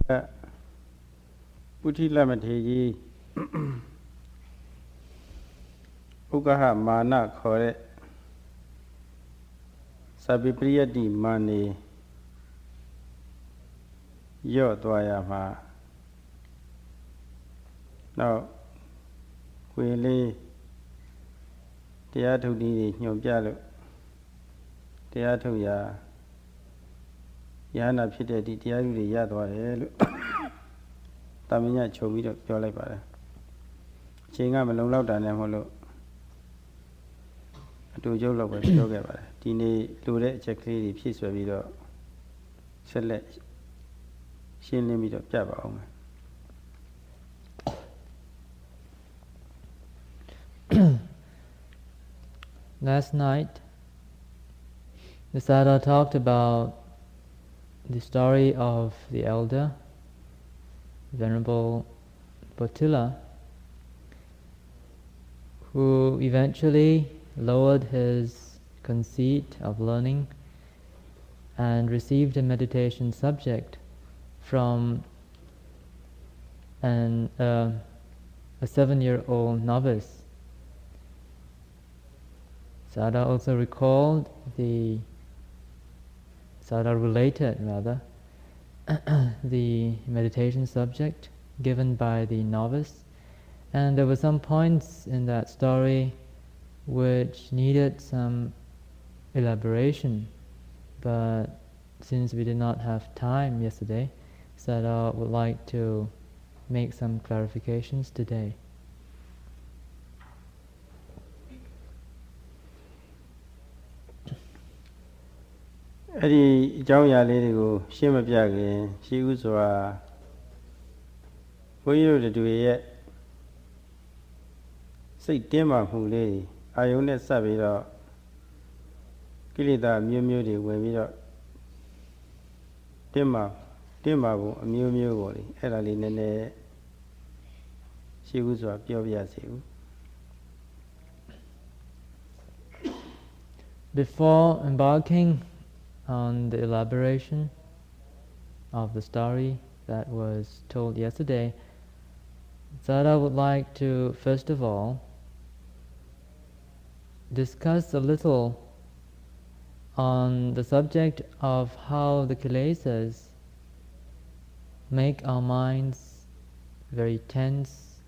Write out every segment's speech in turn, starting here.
พุทธิละมัทเทยีอุกหะมานะခေါ်တဲ့สัพพิปริยติမာနေย่อသွားရမှာနောက်ဝင်လေးတရားထုတ်နည်းညွှန်ပြလို့တရားထုတ်ရာယဟနာဖြစ်တဲ့ဒီတရားဥတွေရသွားတယ်လို့တာမညခြုံပြီးတော့ပြောလိုက်ပါတယ်အချိန်ကမလုံလောက်တာနဲ့မဟုတ်လို့အတူကျုပ်လောက်ပဲပြောခဲ့ပါတယ်ဒီနေ့လိုတဲ့အချက်ကလေးတွေဖြည့်ဆွဲပြီးတော့ဆက်လက်ရှင်းလင်းပြီးတော့ပြပါအောင်မယ် Last night the Sayadaw talked about the story of the elder Venerable Botila, who eventually lowered his conceit of learning and received a meditation subject from a 7-year-old novice. Sayadaw also recalled Sayadaw related the meditation subject given by the novice, and there were some points in that story which needed some elaboration, but since we did not have time yesterday, Sayadaw would like to make some clarifications today. အဲ့ဒီအကြောင်းအရာလေးတွေကိုရှင်းမပြခင်ရှင်းဥစွာဘုန်းကြီးတို့တွေရဲ့စိတ်တင်းမာမှုလေးအာယုန်နဲ့စပ်ပြီးတော့ကိလေသာမျိုးမျိုးတွေဝင်ပြီးတော့တင်းမာဖို့အမျိုးမျိုးပေါ့လေအဲ့ဒါလေးနည်းနည်းရှင်းဥစွာပြောပြစီဦး Before embarking on the elaboration of the story that was told yesterday, Sayadaw would like to first of all discuss a little on the subject of how the kilesas make our minds very tense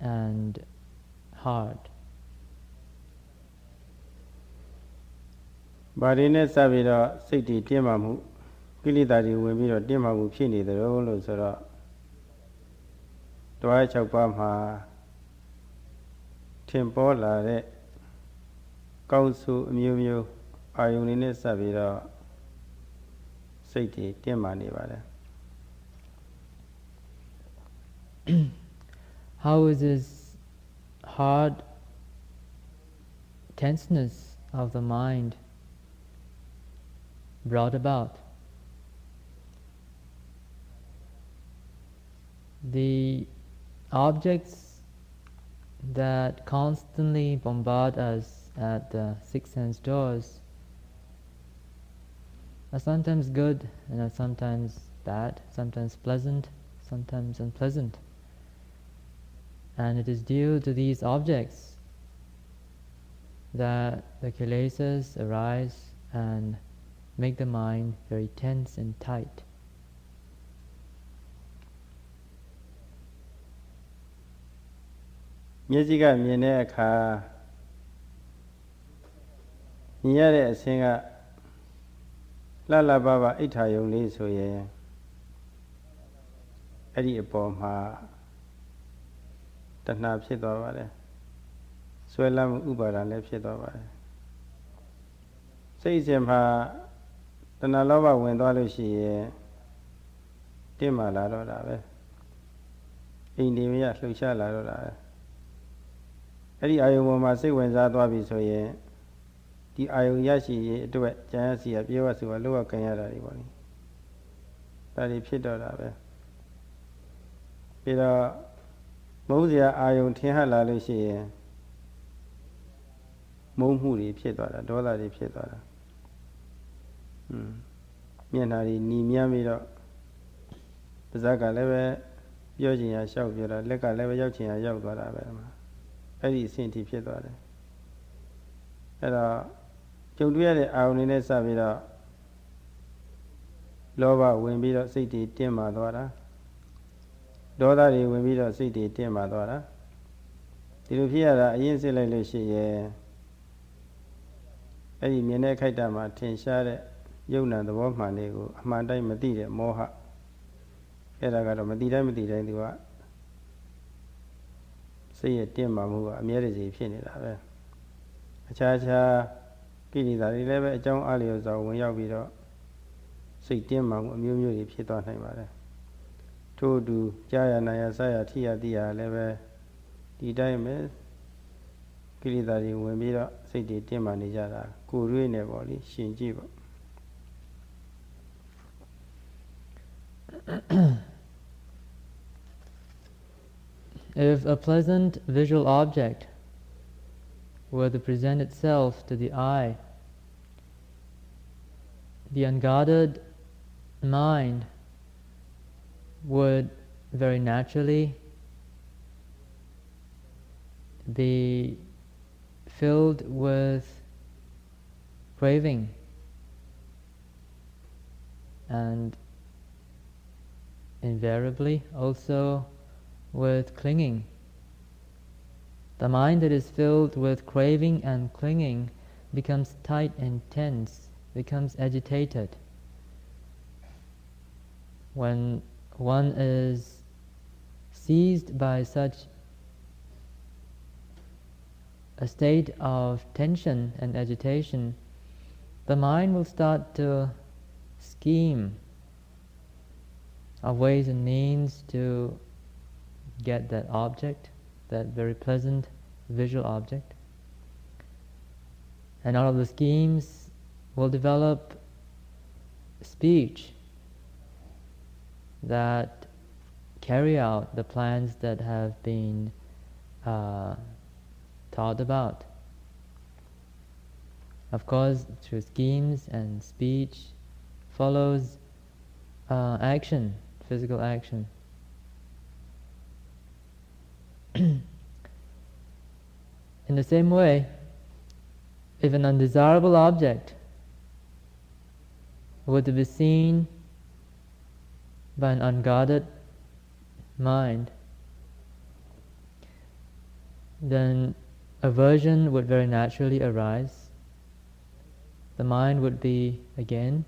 and hard. ဘာတွေနဲ့စပ်ပြီးတော့စိတ်တွေတင်းမာမှုကိလေသာတွေဝင်ပြီးတော့တင်းမာမှုဖြစ်နေတယ်လို့ဆိုတော့တွား6ပါးမှာထင်ပေါ်လာတဲ့ကောင်းစုအမျိုးမျိုးအာယုန်တွေနဲ့စပ်ပြီးတော့စိတ်တွေတင်းမာနေပါတယ် How is this hard tenseness of the mind brought about? The objects that constantly bombard us at the six sense doors are sometimes good and are sometimes bad, sometimes pleasant, sometimes unpleasant. And it is due to these objects that the kilesas arise and make the mind very tense and tight. မျက်စိကမြင်တဲ့အခါမြင်ရတဲ့အဆင်းကလှလှပပအိဋ္ဌာယုံလေးဆိုရင်အဲ့ဒီအပေါ်မှာတဏှာဖြစ်သွားပါတယ်ဆွဲလမ်းမှုဥပါဒာလည်းဖြစ်သွားပါတယ်စိတ်စဉ်မှာတဏှာလောဘဝင်သွားလို့ရှိရင်တင်းမာလာတော့တာပဲအိမ်ဒီမရလှုပ်ရှားလာတော့တာပဲအဲ့ဒီအာယုံပေါ်မှာစိတ်ဝင်စားသွားပြီဆိုရင်ဒီအာယုံရရှိရေးအတွက်ကျန်ရစီရပြေဝစုကလောကခံရတာတွေပေါ့လေဒါတွေဖြစ်တော့တာပဲပြီးတော့မုန်းစရာအာယုံထင်ဟပ်လာလို့ရှိရင်မုန်းမှုတွေဖြစ်သွားတာဒေါသတွေဖြစ်သွားတာမျက်နှာတွေหนีမြန်းပြီးတော့ ပါးစပ်ကလည်းပဲပြောချင်ရလျှောက်ပြောတာလက်ကလည်းပဲရောက်ချင်ရရောက်သွားတာပဲမှာအဲ့ဒီအဆင့်ထိဖြစ်သွားတယ်အဲ့တော့ကြုံတွေ့ရတဲ့အာရုံတွေနဲ့စပြီးတော့လောဘဝင်ပြီးတော့စိတ်တွေတင်းမာသွားတာဒေါသတွေဝင်ပြီးတော့စိတ်တွေတင်းမာသွားတာဒီလိုဖြစ်ရတာအရင်စစ်လိုက်လို့ရှိရင်အဲ့ဒီမြင်တဲ့ခိုက်တာမှာထင်ရှားတဲ့ယုံနာသဘောမှန်လေးကိုအမှန်တိုင်းမသိတဲ့မောဟအဲ့ဒါကတော့မသိတိုင်းသူကစိတ်ရဲ့တင်းမာမှုကအမြဲတစေဖြစ်နေတာပဲအခြားကိလေသာတွေလည်းပဲအကြောင်းအလျော်စွာဝင်ရောက်ပြီးတော့စိတ်တင်းမာမှုအမျိုးမျိုးတွေဖြစ်သွားနိုင်ပါတယ်ထို့အတူကြာရနာရဆရထိရတိရလည်းပဲဒီတိုင်းပဲကိလေသာတွေဝင်ပြီးတော့စိတ်တွေတင်းမာနေကြတာကိုယ်ရွေးနေပေါ့လေရှင်ကြည့်ပေါ့ If a pleasant visual object were to present itself to the eye, the unguarded mind would very naturally be filled with craving and invariably also with clinging. The mind that is filled with craving and clinging becomes tight and tense, becomes agitated. When one is seized by such a state of tension and agitation, the mind will start to scheme of ways and means to get that object, that very pleasant visual object. And out of the schemes will develop speech that carry out the plans that have been thought about. Of course, through schemes and speech follows action, physical action. In the same way, if an undesirable object were to be seen by an unguarded mind, then aversion would very naturally arise. The mind would be, again,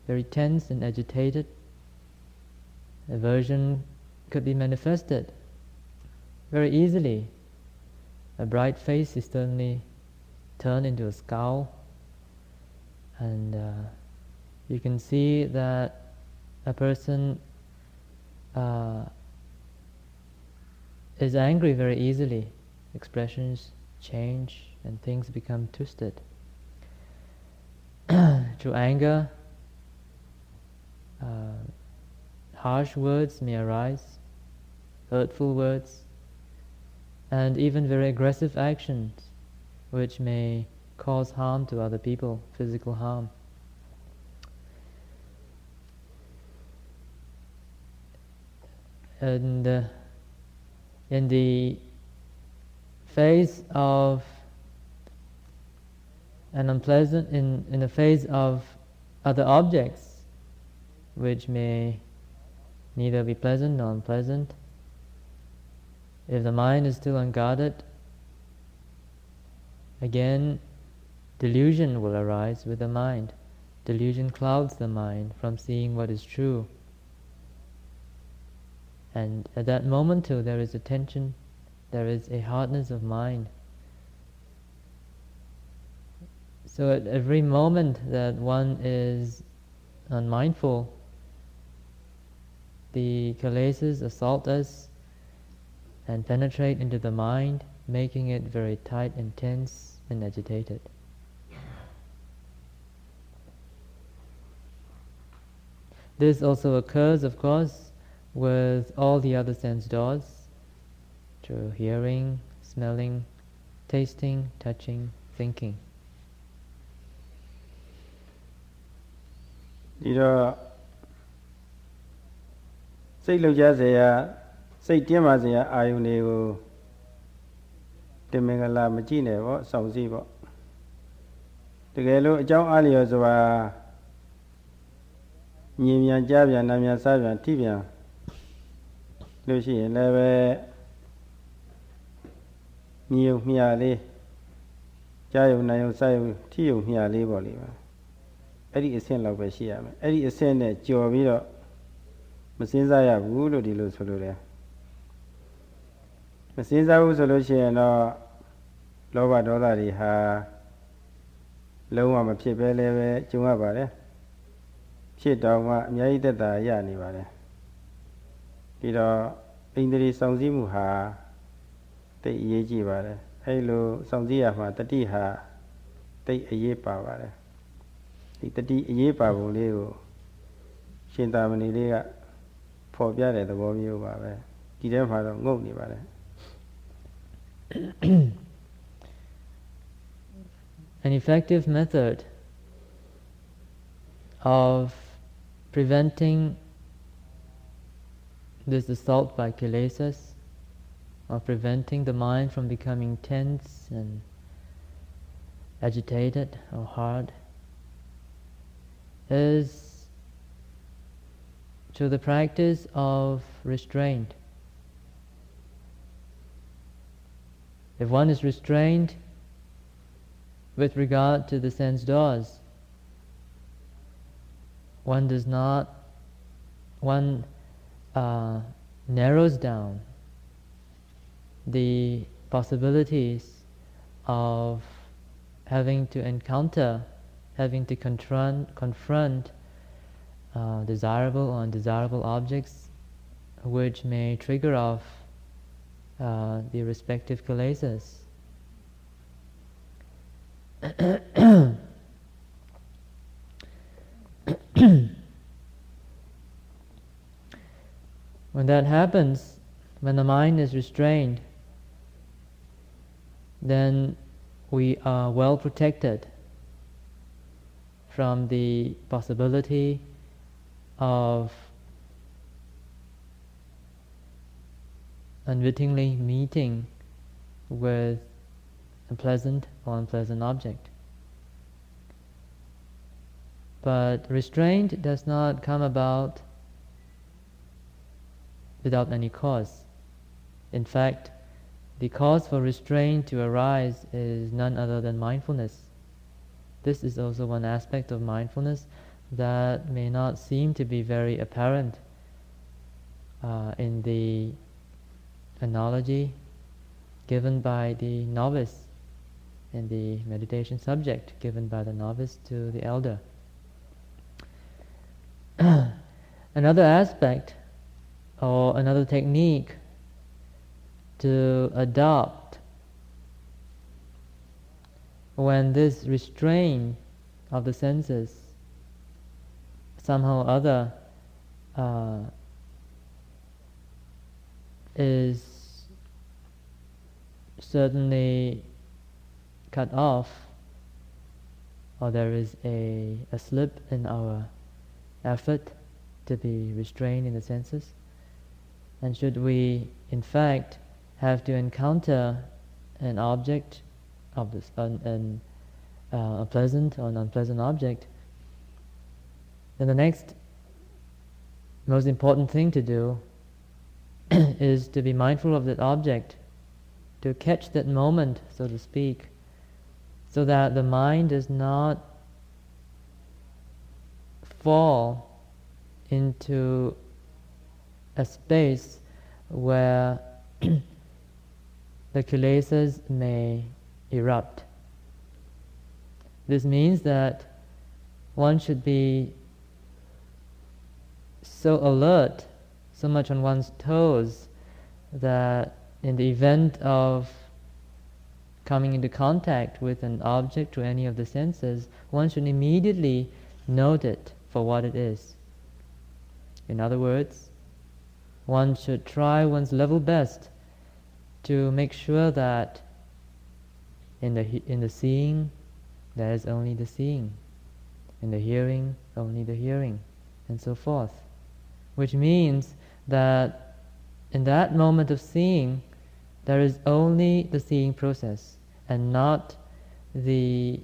very tense and agitated. Aversion could be manifested very easily. A bright face is suddenly turned into a scowl, and you can see that a person is angry very easily. Expressions change and things become twisted. Through anger, harsh words may arise, hurtful words, and even very aggressive actions which may cause harm to other people, physical harm. And in the face of an unpleasant, in the face of other objects which may neither be pleasant nor unpleasant, if the mind is still unguarded, again delusion will arise with the mind. Delusion clouds the mind from seeing what is true. And at that moment too, there is a tension, there is a hardness of mind. So at every moment that one is unmindful, the kilesas assault us and penetrate into the mind, making it very tight and tense and agitated. This also occurs, of course, with all the other sense doors, through hearing, smelling, tasting, touching, thinking. ဒီတော့ စိတ်လှုပ်ရှားစေရာစိတ်တင်းမာစေရာအာယုန်တွေကိုတင်မင်္ဂလာမကြည့်နဲ့ပေါ့စောင့်စည်းပေါ့တကယ်လို့အကြောင်းအားလျော်စွာညင်မြန်ကြားပြန်နာမြန်စားပြန်ထိပြန်လို့ရှိရင်လည်းပဲမြည်ုံမြလေးကြားယုံနာယုံစားယုံထိယုံမြလေးပေါ့လေပါအဲ့ဒီအဆင့်လောက်ပဲရှိရမယ်အဲ့ဒီအဆင့်နဲ့ကြော်ပြီးတော့မစင်းစားရဘူးလို့ဒီလိုဆိုလိုတယ်မစင်းစားဘူးဆိုလို့ရှိရင်တော့လောဘဒေါသတွေဟာလုံးဝမဖြစ်ပဲလည်းပဲကျုံရပါတယ်ဖြစ်တော့မှအများကြီးသက်သာရနေပါတယ်ပြီးတော့ဣန္ဒြေစောင့်စည်းမှုဟာတိတ်အရေးကြီးပါတယ်အဲ့လိုစောင့်စည်းရမှာတတိဟာတိတ်အရေးပါပါတယ်ဒီတတိအရေးပါပုံလေးကိုရှင်သာမဏေလေးကဖော်ပြတဲ့သဘောမျိုးပါပဲဒီထဲမှာတော့ငုတ်နေပါတယ် An effective method of preventing this assault by kilesas, of preventing the mind from becoming tense and agitated or hard, is to the practice of restraint. If one is restrained with regard to the sense doors, one narrows down the possibilities of having to encounter, having to confront desirable or undesirable objects which may trigger off the respective kilesas. When that happens, when the mind is restrained, then we are well protected from the possibility of unwittingly meeting with a pleasant or unpleasant object. But restraint does not come about without any cause. In fact, the cause for restraint to arise is none other than mindfulness. This is also one aspect of mindfulness that may not seem to be very apparent in the analogy given by the novice, in the meditation subject given by the novice to the elder. Another aspect or another technique to adopt when this restraint of the senses somehow or other is certainly cut off, or there is a slip in our effort to be restrained in the senses, and should we in fact have to encounter an object of this, a pleasant or an unpleasant object, then the next most important thing to do is to be mindful of that object, to catch that moment, so to speak, so that the mind does not fall into a space where the kilesas may erupt. This means that one should be so alert, so much on one's toes, that in the event of coming into contact with an object or any of the senses, one should immediately note it for what it is. In other words, one should try one's level best to make sure that in the seeing, there is only the seeing, in the hearing, only the hearing, and so forth. Which means that in that moment of seeing, there is only the seeing process and not the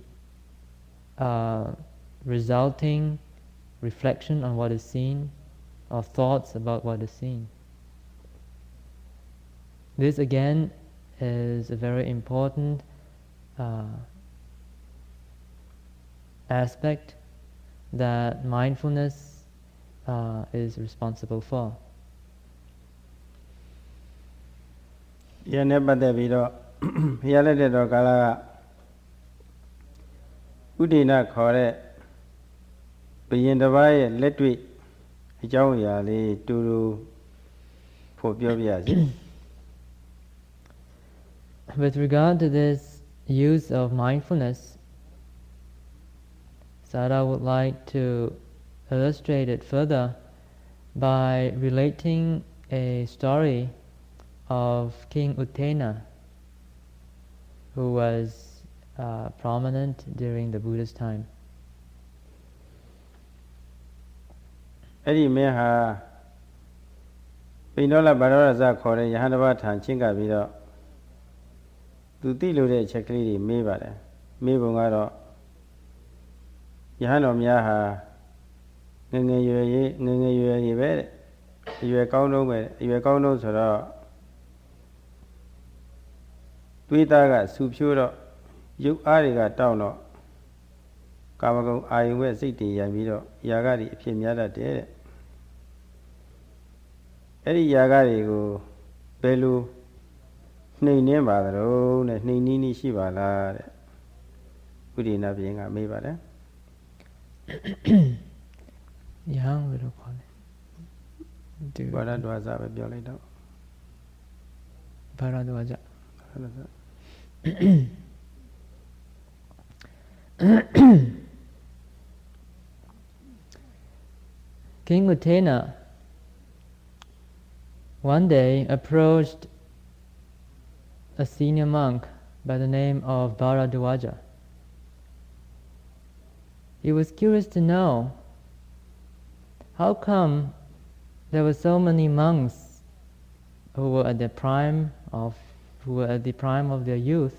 resulting reflection on what is seen or thoughts about what is seen. This again is a very important aspect that mindfulness is responsible for. ယနေ့ပတ်သက်ပြီးတော့ဘုရားလက်ထက်တော်ကာလကဥဒိဏခေါ်တဲ့ဘုရင်တစ်ပါးရဲ့လက်တွေ့အကြောင်းအရာလေးတူတူဖို့ပြောပြရစီ With regard to this use of mindfulness, Sayadaw would like to illustrate it further by relating a story of King Uttena, who was prominent during the Buddha's time. အဲ့ဒီမင်းဟာပိဏောလဘာရောရဇခေါ်တဲ့ယဟန်တစ်ပါးထံချင်းကပ်ပြီးတော့သူသိလို့တဲ့အချက်ကလေးတွေမေးပါတယ်မေးပုံကတော့ယဟန်တော်များဟာငယ်ငယ်ရွယ်ရွယ်ပဲတဲ့အရွယ်ကောင်းတော့ပဲအရွယ်ကောင်းတော့ဆိုတော့တွေးသားကဆူဖြိုးတော့ရုပ်အားတွေကတောင်းတော့ကာမဂုဏ်အာယုံရဲ့စိတ်တွေရံပြီးတော့ຢာကတွေအဖြစ်များတတ်တယ်တဲ့အဲ့ဒီຢာကတွေကိုဘယ်လိုနှိမ်နှင်းပါသလဲနဲ့နှိမ်နည်းနည်းရှိပါလားတဲ့ဥဒိဏဘုရင်ကမေးပါတယ် Yang will call it. Bharadwaja ပဲပြောလိုက်တော့ Bharadwaja. King Uttena one day approached a senior monk by the name of Bharadwaja. He was curious to know how come there were so many monks who were at the prime of their youth,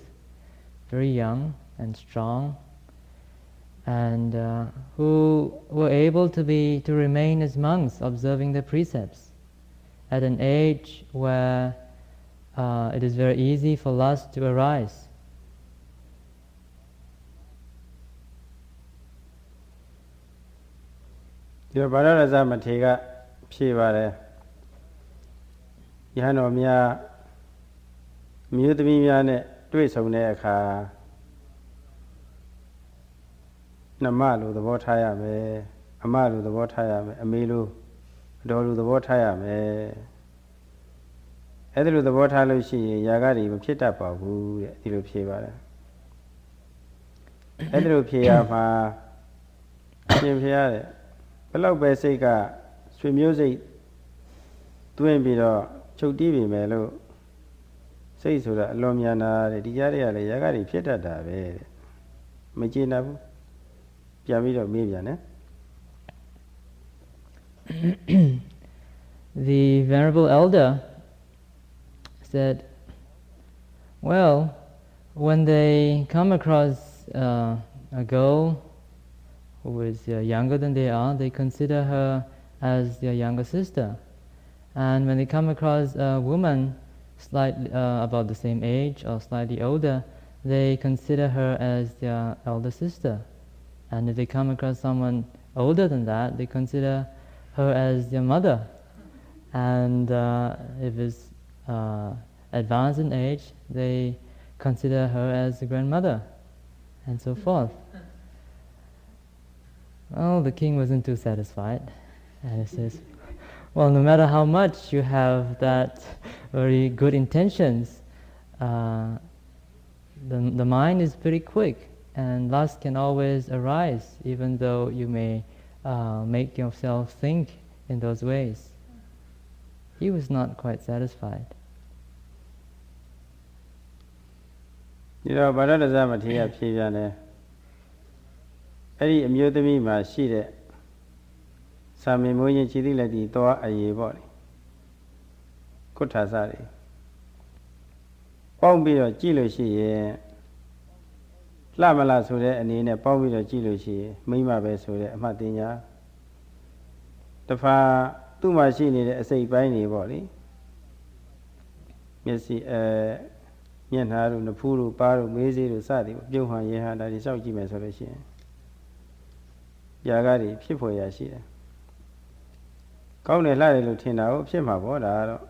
very young and strong, and who were able to remain as monks, observing the precepts, at an age where it is very easy for lust to arise. ဒီဘာရဇမထေရကဖြေပါတယ်ယဟန်တော်များမြို့သမီးများနဲ့တွေ့ဆုံတဲ့အခါနှမလိုသဘောထားရမယ်အမလိုသဘောထားရမယ်အမေလိုအတော်လိုသဘောထားရမယ်အဲ့ဒါလိုသဘောထားလို့ရှိရင်ຢာကတွေမဖြစ်တတ်ပါဘူးတဲ့ဒီလိုဖြေပါတယ်အဲ့ဒါလိုဖြေရမှာရှင်ဖြေရတဲ့ဘယ်လောက်ပဲစိတ်ကဆွေမျိုးစိတ်တွင်းပြီးတော့ချုပ်တီးပြီမယ်လို့စိတ်ဆိုတာအလွန်မြန်တာတဲ့ဒီကြားတွေကလည်းຢာကတွေဖြစ်တတ်တာပဲတဲ့မကျေနပ်ဘူးပြန်ပြီးတော့မေးပြန်တယ် The Venerable Elder said, well, when they come across a girl who is younger than they are, they consider her as their younger sister. And when they come across a woman slightly about the same age or slightly older, they consider her as their elder sister. And if they come across someone older than that, they consider her as their mother. And if it's advanced in age, they consider her as the grandmother, and so forth. Well, the king wasn't too satisfied, and he says, well, no matter how much you have that very good intentions, the mind is pretty quick, and lust can always arise, even though you may make yourself think in those ways. He was not quite satisfied. ဒီတော့ဗာရဒဇမထေရဖြေပြန်တယ်အဲ့ဒီအမျိုးသမီးမှာရှိတဲ့စာမေမိုးရင်ခြေတိလက်တီသွားအရေးပေါ့လေ ကုဋ္ဌာစတွေပေါင်းပြီးတော့ကြည့်လို့ရှိရင်လှမလားဆိုတဲ့အနေနဲ့ပေါင်းပြီးတော့ကြည့်လို့ရှိရင်မိမပဲဆိုတဲ့အမှတ်တင်ညာတဖာသူ့မှာရှိနေတဲ့အစိတ်ပိုင်းတွေပေါ့လေမျက်စိမျက်နှာတို့နဖူးတို့ပါးတို့မေးစေးတို့စသည်ပြုံးဟန်ရေဟန်ဒါတွေစောက်ကြည့်မယ်ဆိုလို့ရှိရင်ຢာကတွေဖြစ်ပေါ်ရရှိတယ်ကောင်းတယ်လှတယ်လို့ထင်တာကိုဖြစ်မှာပေါ့ဒါကတော့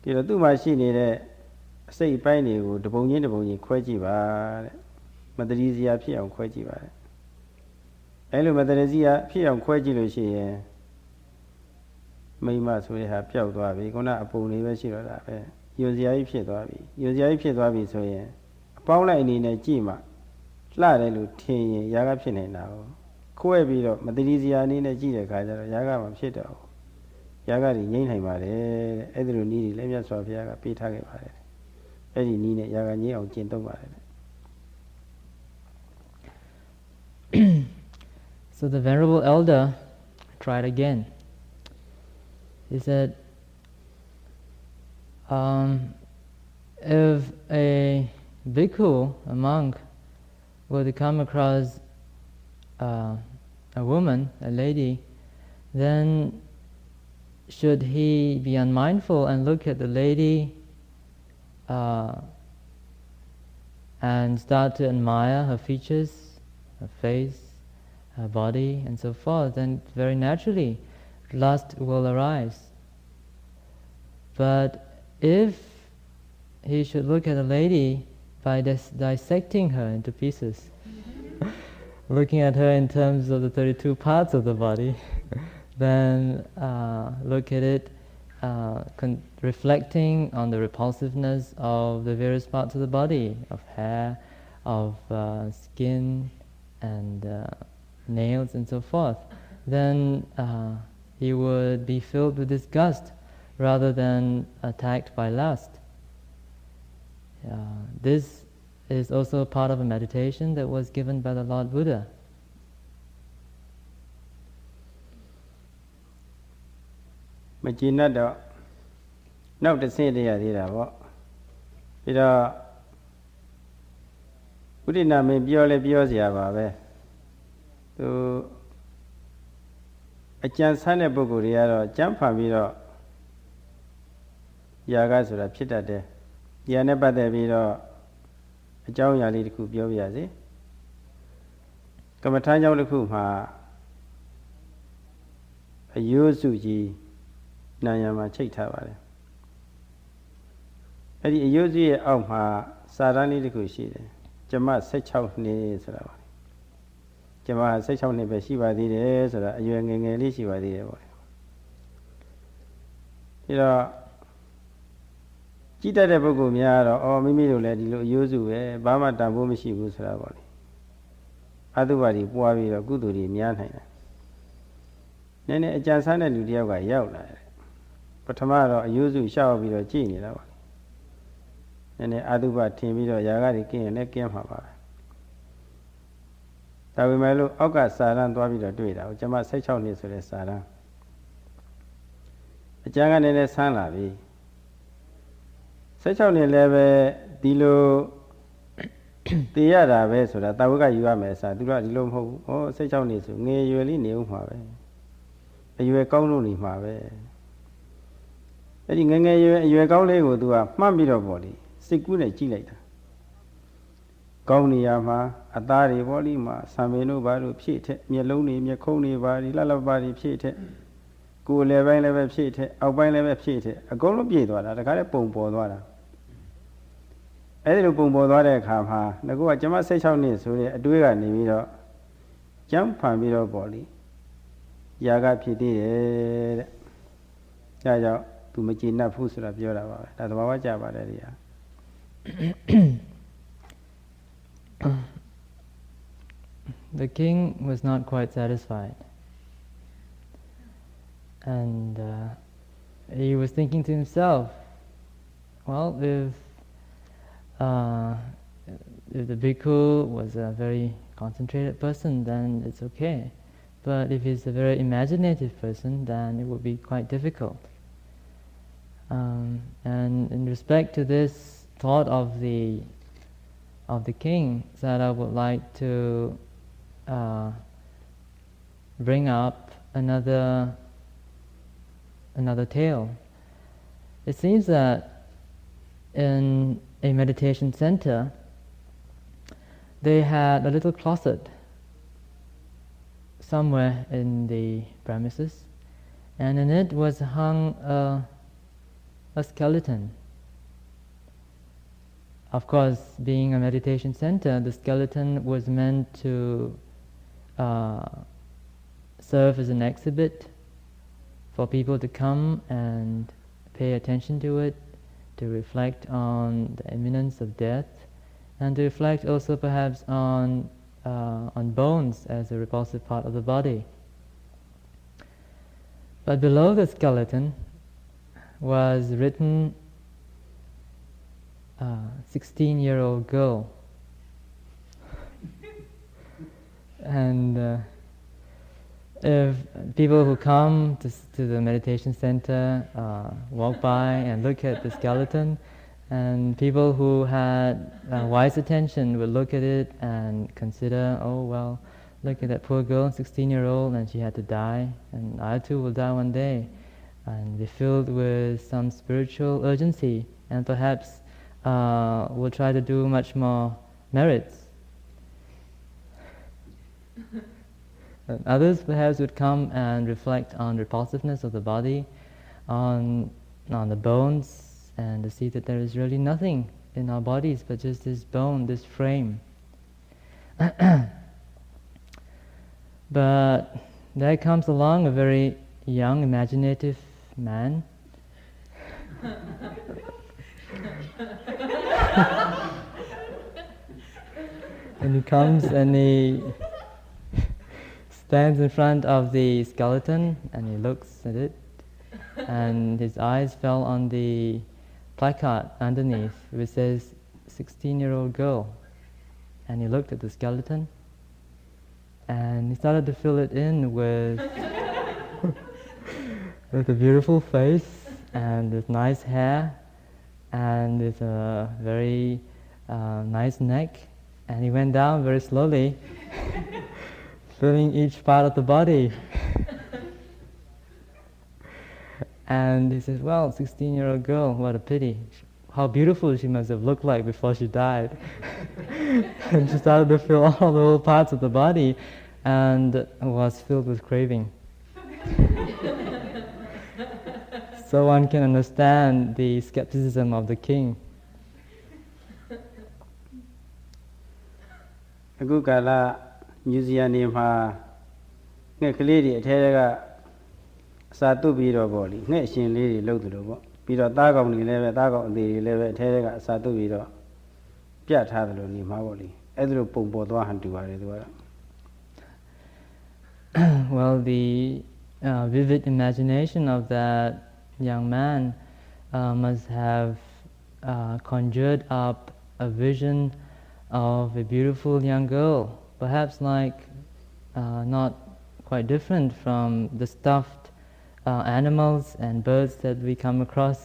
ဒီတော့သူ့မှာရှိနေတဲ့အစိတ်အပိုင်းတွေကိုတပုံချင်းတပုံချင်းခွဲကြည့်ပါတဲ့မတရီစရာဖြစ်အောင်ခွဲကြည့်ပါတဲ့အဲလိုမတရီစရာဖြစ်အောင်ခွဲကြည့်လို့ရှိရင်မိမဆိုတဲ့ဟာပျောက်သွားပြီခုနအပုံလေးပဲရှိတော့တာပဲယွန်စရာကြီးဖြစ်သွားပြီယွန်စရာကြီးဖြစ်သွားပြီဆိုရင်အပေါင်းလိုက်အနေနဲ့ကြည့်မှလှတယ်လို့ထင်ရင်ຢာကဖြစ်နေတာကိုခွဲပြီးတော့မတရီစရာအနေနဲ့ကြည့်တဲ့အခါကျတော့ຢာကမဖြစ်တော့ဘူးຢာကတွေငြိမ့်နိုင်ပါတယ်တဲ့အဲ့ဒီလိုနည်းတွေလည်းမြတ်စွာဘုရားကပေးထားခဲ့ပါတယ်အဲ့ဒီနည်းနဲ့ຢာကငြိမ့်အောင်ကျင့်သုံးပါတယ် So the Venerable Elder tried again. He said, if a bhikkhu, a monk, were to come across a woman, a lady, then should he be unmindful and look at the lady and start to admire her features, her face, her body, and so forth, then very naturally lust will arise. But if he should look at a lady by dissecting her into pieces, looking at her in terms of the 32 parts of the body, then look at it reflecting on the repulsiveness of the various parts of the body, of hair, of skin, and nails, and so forth, then he would be filled with disgust rather than attacked by lust. This is also part of a meditation that was given by the Lord Buddha. Majinada now to say the idea what it Buddha may be all a biosiaba to a chance Hana Buguria jump a video Yagas or a pita de Yaneba de Vido a Jow Yali Kubioviazi Kamatanya Lukuma a Yusuji Nayama Chitavare. At the Yuzi of her Sarani the Kushi, Jama such out needs. Jama such out never she was the days or a young English she was the you know, Chita de Bogumia or Mimilu led Yuzu, Bama Tambumishi was her body. Otherwise, Puavi or Guduri, Nyan. Then a Jansana Ludia by Yaula. But tomorrow, I usually shall be a genie. And the Aduba Timido Yagari King and Nekim Hava. I will my look Oga Saran to be the Duida, which I must say, Chownis to the Saran. A Jangan and a Sanavi. Such only leve Dilo the other way so that Tawaka you are Messa, do not loom home, or say Chownis, near you really knew Mave. You were calling Mave. You are calling to a Mambido body, sick with a chilator. Kauniyama, Atari Volima, Sameno Baru Pit, Mieloni, Miaconi Bari, Lalabari Pit, Go level Pit, Albine level Pit, a goal of Yedwada, a kind of Pombo. A little Pombo come ha, the go at Jama say Chinese, so a duer Nimido, jump on middle body. Yaga Piti, Yaja. To Machina Fusura Biora, that's what Java area. The king was not quite satisfied, and he was thinking to himself, well, if the bhikkhu was a very concentrated person, then it's okay. But if he's a very imaginative person, then it would be quite difficult. And in respect to this thought of the king, Sayadaw would like to bring up another tale. It seems that in a meditation center, they had a little closet somewhere in the premises, and in it was hung a skeleton. Of course, being a meditation center, the skeleton was meant to serve as an exhibit for people to come and pay attention to it, to reflect on the imminence of death, and to reflect also perhaps on bones as a repulsive part of the body. But below the skeleton was written 16-year-old girl. And if people who come to the meditation center walk by and look at the skeleton, and people who had wise attention would look at it and consider, oh well, look at that poor girl, 16-year-old, and she had to die, and I too will die one day. And be filled with some spiritual urgency, and perhaps will try to do much more merits. And others perhaps would come and reflect on repulsiveness of the body, on the bones, and to see that there is really nothing in our bodies but just this bone, this frame. But there comes along a very young, imaginative man. And he comes and he stands in front of the skeleton and he looks at it, and his eyes fell on the placard underneath which says 16-year-old girl, and he looked at the skeleton and he started to fill it in with with a beautiful face and with nice hair and with a very nice neck, and he went down very slowly filling each part of the body. And he says, well, 16-year-old girl, what a pity. How beautiful she must have looked like before she died. And she started to fill all the whole parts of the body and was filled with craving. So one can understand the skepticism of the king. Agukala museum ni ma ngek kလေးတွေအထဲကစာတုပ်ပြီးတော့ပေါ့လေငှက်ရှင်လေးတွေလုပ်တယ်လို့ပေါ့ပြီးတော့သားကောင်တွေလည်းပဲသားကောင်အသေးတွေလည်းပဲအထဲကစာတုပ်ပြီးတော့ပြတ်ထားတယ်လို့နေမှာပေါ့လေအဲ့ဒါလိုပုံပေါ်သွားဟန်တူပါတယ်သူကတော့ Well, the vivid imagination of that young man must have conjured up a vision of a beautiful young girl, perhaps like not quite different from the stuffed animals and birds that we come across.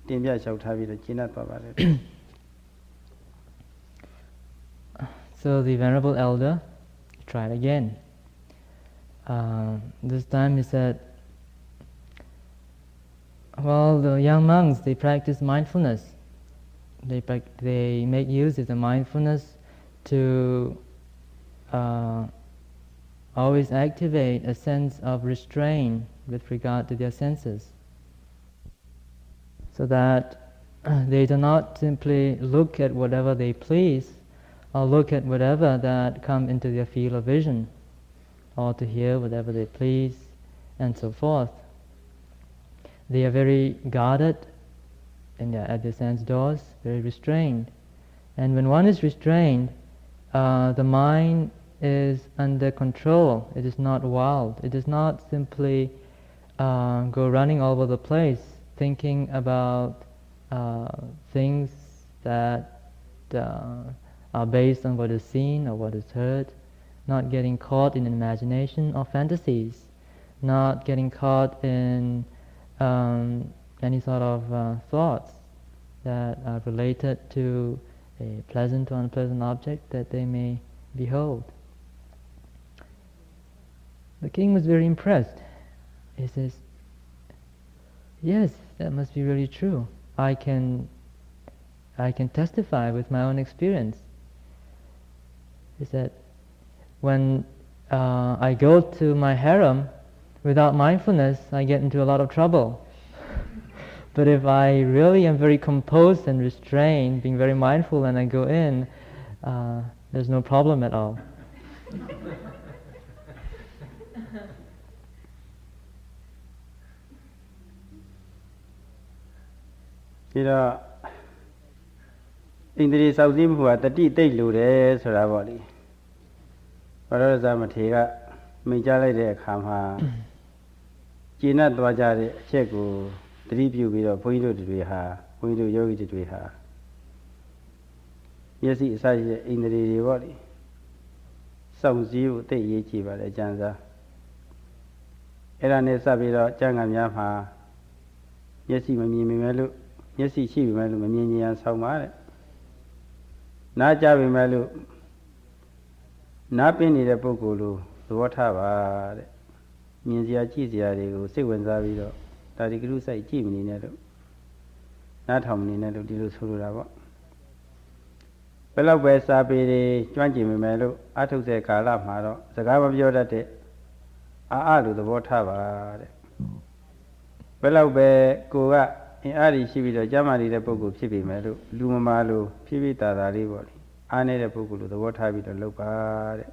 တင်ပြလျှောက်ထားပြီးတော့ကျင့်တတ်သွားပါတယ် So the Venerable Elder tried again. This time he said, well, the young monks, they practice mindfulness. They make use of the mindfulness to always activate a sense of restraint with regard to their senses, so that they do not simply look at whatever they please, or look at whatever that come into their field of vision, or to hear whatever they please, and so forth. They are very guarded at their sense doors, very restrained. And when one is restrained, the mind is under control. It is not wild. It does not simply go running all over the place, thinking about things that are based on what is seen or what is heard, not getting caught in imagination or fantasies, not getting caught in any sort of thoughts that are related to a pleasant or unpleasant object that they may behold. The king was very impressed. He says, yes, that must be really true. I can testify with my own experience. He said, when I go to my harem without mindfulness, I get into a lot of trouble. But if I really am very composed and restrained, being very mindful, and I go in, there's no problem at all. Thì đó, in the South Im who at the tea take lude, so I body. But as I'm a tea, Mijale de Kama, Gina Dwajari, Chego, the review with a point to be her, point to yogi to be her. Yes, it's in the body. Sounds you take ye chiva the Janza. Erane Sabiro, Jangan Yama. Yes, he may be yes, he may be and so much. Not Javi Malu. Not penny the Pokulu, the water. Means ya cheesy, they go say when Zaviro. That the group say Jimmy Nedo. Not how many Nedo do Surava. Below West Abbey, Jimmy Melo, I took the Kala Maro, the Gab of Yodate. I do the water. Below Bear, go up in Adi Shibi, the Jamali, the Pogo, Chibi Melo, Lumamalu, Pivita, the Rivoli. I need a Pogo, the water with the local.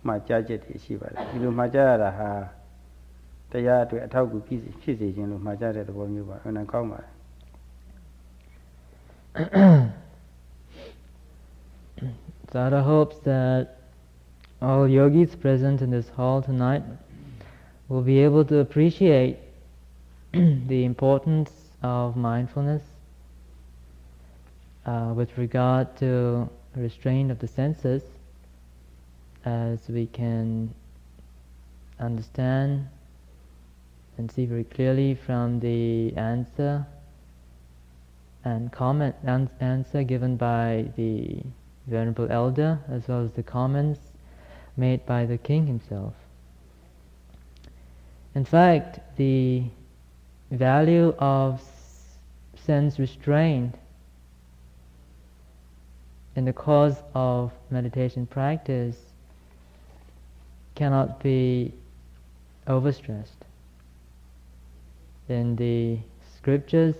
My judge is Shiva. You Majara ha. The yard to a talk with pieces in Majara, the one you were when I come. Sada hopes that all yogis present in this hall tonight will be able to appreciate the importance of mindfulness with regard to restraint of the senses, as we can understand and see very clearly from the answer and comment answer given by the Venerable Elder, as well as the comments made by the king himself. In fact, the value of sense restraint in the course of meditation practice cannot be overstressed. In the scriptures,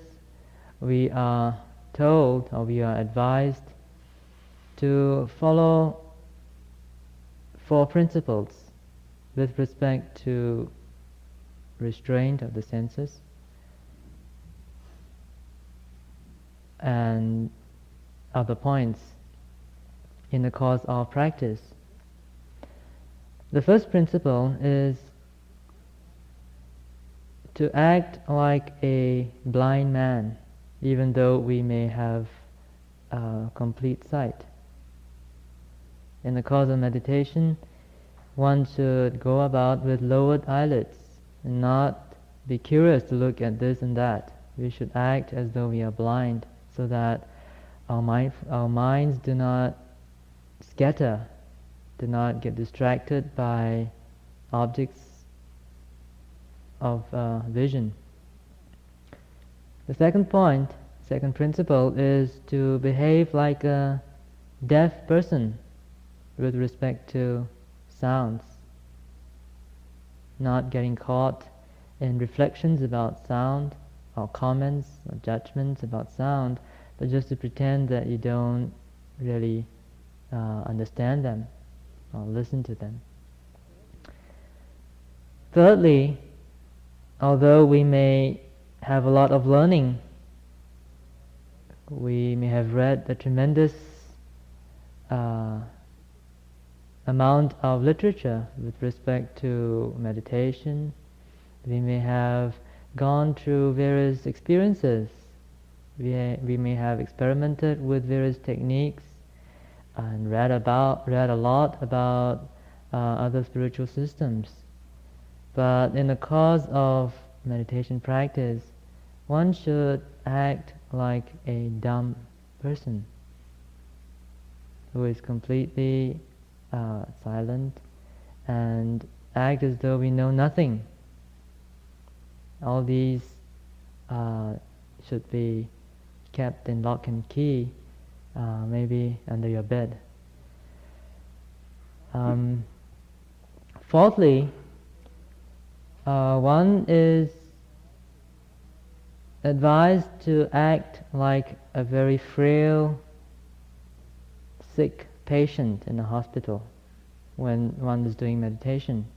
we are told, or we are advised, to follow 4 principles with respect to restraint of the senses and other points in the course of practice. The first principle is to act like a blind man, even though we may have complete sight. In the course of meditation, one should go about with lowered eyelids and not be curious to look at this and that, We should act as though we are blind, so that our minds do not scatter, do not get distracted by objects of vision. The second point, second principle, is to behave like a deaf person with respect to sounds, not getting caught in reflections about sound, or comments or judgments about sound, but just to pretend that you don't really understand them or listen to them. Thirdly, although we may have a lot of learning, we may have read a tremendous amount of literature with respect to meditation, we may have gone through various experiences, we may have experimented with various techniques and read a lot about other spiritual systems. But in the course of meditation practice, one should act like a dumb person who is completely silent and act as though we know nothing. All these should be kept in lock and key, maybe under your bed. Fourthly, one is advised to act like a very frail, sick patient in a hospital when one is doing meditation.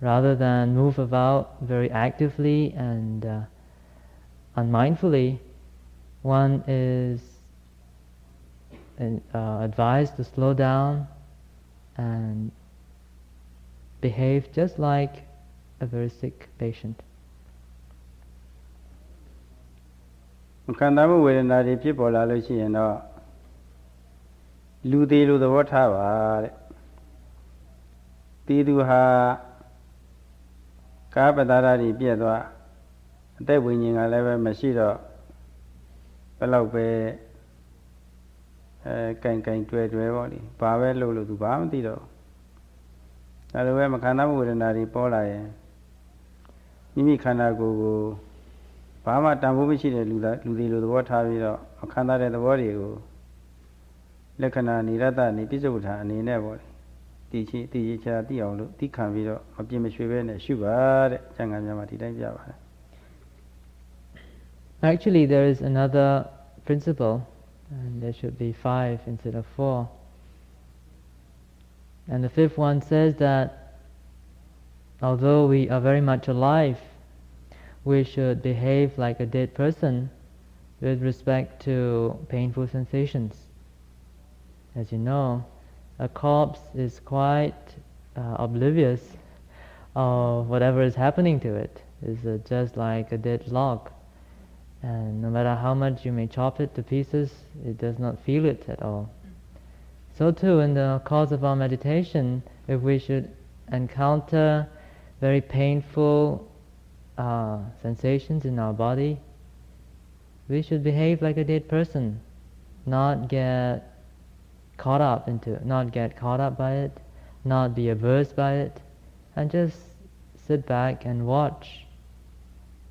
Rather than move about very actively and unmindfully, one is advised to slow down and behave just like a very sick patient. ခန္ဓာမှုဝေဒနာတွေဖြစ်ပေါ်လာလို့ရှိရင်တော့လူသေးလူသဘောထားပါတဲ့တီးသူဟာကာပတာရတွေပြည့်သွားအသက်ဝိညာဉ်ကလည်းပဲမရှိတော့ဘယ်လောက်ပဲကင်တွေ့ပေါ့လေဘာပဲလုပ်လို့သူဘာမှမသိတော့ဒါလိုပဲမခန္ဓာမှုဝေဒနာတွေပေါ်လာရင်မိမိခန္ဓာကိုယ်ကိုဘာမှတန်ဖိုးမရှိတဲ့လူတွေလိုသဘောထားပြီးတော့အခန္ဓာတဲ့သဘောတွေကိုလက္ခဏာနိရတနေပြစ္ဆုတ်ထာအနေနဲ့ပေါ့လေတည်ချာသိအောင်လို့သိခံပြီးတော့မပြင်းမရွှေပဲနဲ့ရှုပါတဲ့ကျမ်းဂန်များမှာဒီတိုင်းပြပါတယ် Actually, there is another principle, and there should be 5 instead of 4. And the fifth one says that although we are very much alive, we should behave like a dead person with respect to painful sensations. As you know, a corpse is quite oblivious of whatever is happening to it. It's just like a dead log. And no matter how much you may chop it to pieces, it does not feel it at all. So too, in the course of our meditation, if we should encounter very painful sensations in our body, we should behave like a dead person, not get caught up by it, not be averse by it, and just sit back and watch.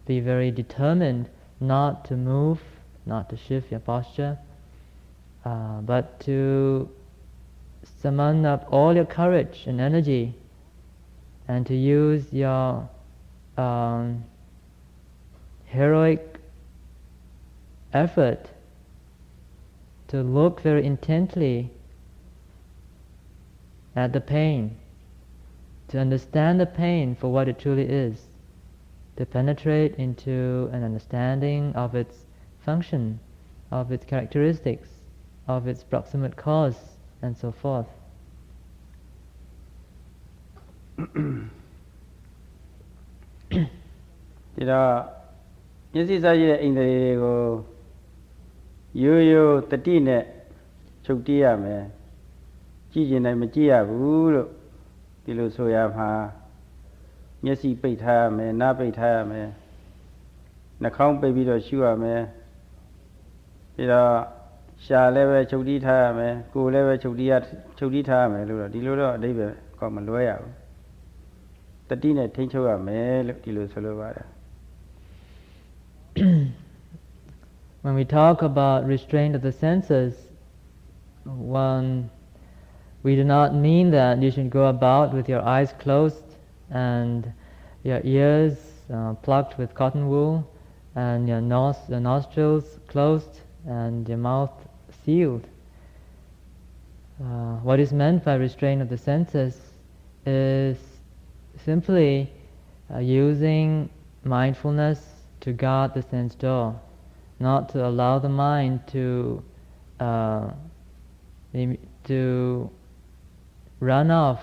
Be very determined not to move, not to shift your posture, but to summon up all your courage and energy and to use your heroic effort to look very intently at the pain, to understand the pain for what it truly is, to penetrate into an understanding of its function, of its characteristics, of its proximate cause, and so forth. ဒီတော့မျက်စိစားရတဲ့အိန္ဒြေတွေကိုရိုးရိုးတတိနဲ့ချုပ်တီးရမယ်ကြည့်ကျင်တိုင်းမကြည့်ရဘူးလို့ဒီလိုဆိုရမှာမျက်စိပိတ်ထားရမယ်နားပိတ်ထားရမယ် နှာခေါင်းပိတ်ပြီးတော့ရှုရမယ်ပြီးတော့ရှာလည်းပဲချုပ်တီးထားရမယ်ကိုယ်လည်းပဲချုပ်တီးထားရမယ်လို့တော့ဒီလိုတော့အဓိပ္ပာယ်ကောမလွဲရဘူးတတိနဲ့ထိန်းချုပ်ရမယ်လို့ဒီလိုဆိုလိုပါတယ် When we talk about restraint of the senses, we do not mean that you should go about with your eyes closed and your ears plugged with cotton wool and your nostrils closed and your mouth sealed. What is meant by restraint of the senses is simply using mindfulness to guard the sense door, not to allow the mind to run off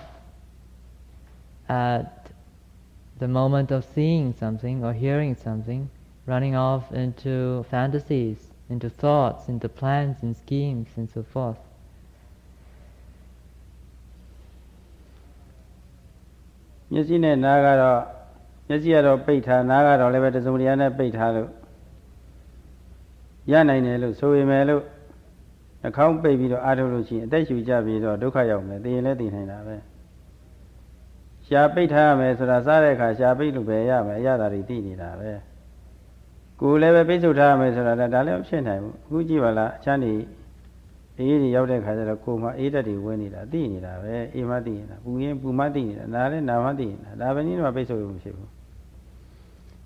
at the moment of seeing something or hearing something, running off into fantasies, into thoughts, into plans and schemes and so forth. မျက်စိနဲ့နားကတော့မျက်စိကတော့ပိတ်ထားနားကတော့လည်းပဲတစုံတရာနဲ့ပိတ်ထားလို့ရနိုင်တယ်လို့ဆိုပေမဲ့လို့နှာခေါင်းပိတ်ပြီးတော့အားထုတ်လို့ရှိရင်အသက်ရှူကြပြီးတော့ဒုက္ခရောက်မယ်သိရင်လည်းသိနိုင်တာပဲရှားပိတ်ထားရမယ်ဆိုတာစားတဲ့အခါရှားပိတ်လို့ပဲရမယ်အရသာတွေသိနေတာပဲကိုယ်လည်းပဲပိတ်ဆို့ထားရမယ်ဆိုတာဒါလည်းမဖြစ်နိုင်ဘူးအခုကြည့်ပါလားအချမ်းနေအေးတွေရောက်တဲ့ခါကျတော့ကိုယ်မှာအေးဓာတ်တွေဝင်နေတာသိနေတာပဲအေးမသိနေတာပူရင်ပူမသိနေတာနားလည်းနားမသိနေတာဒါပဲနည်းတော့ပိတ်ဆို့လို့မရှိဘူး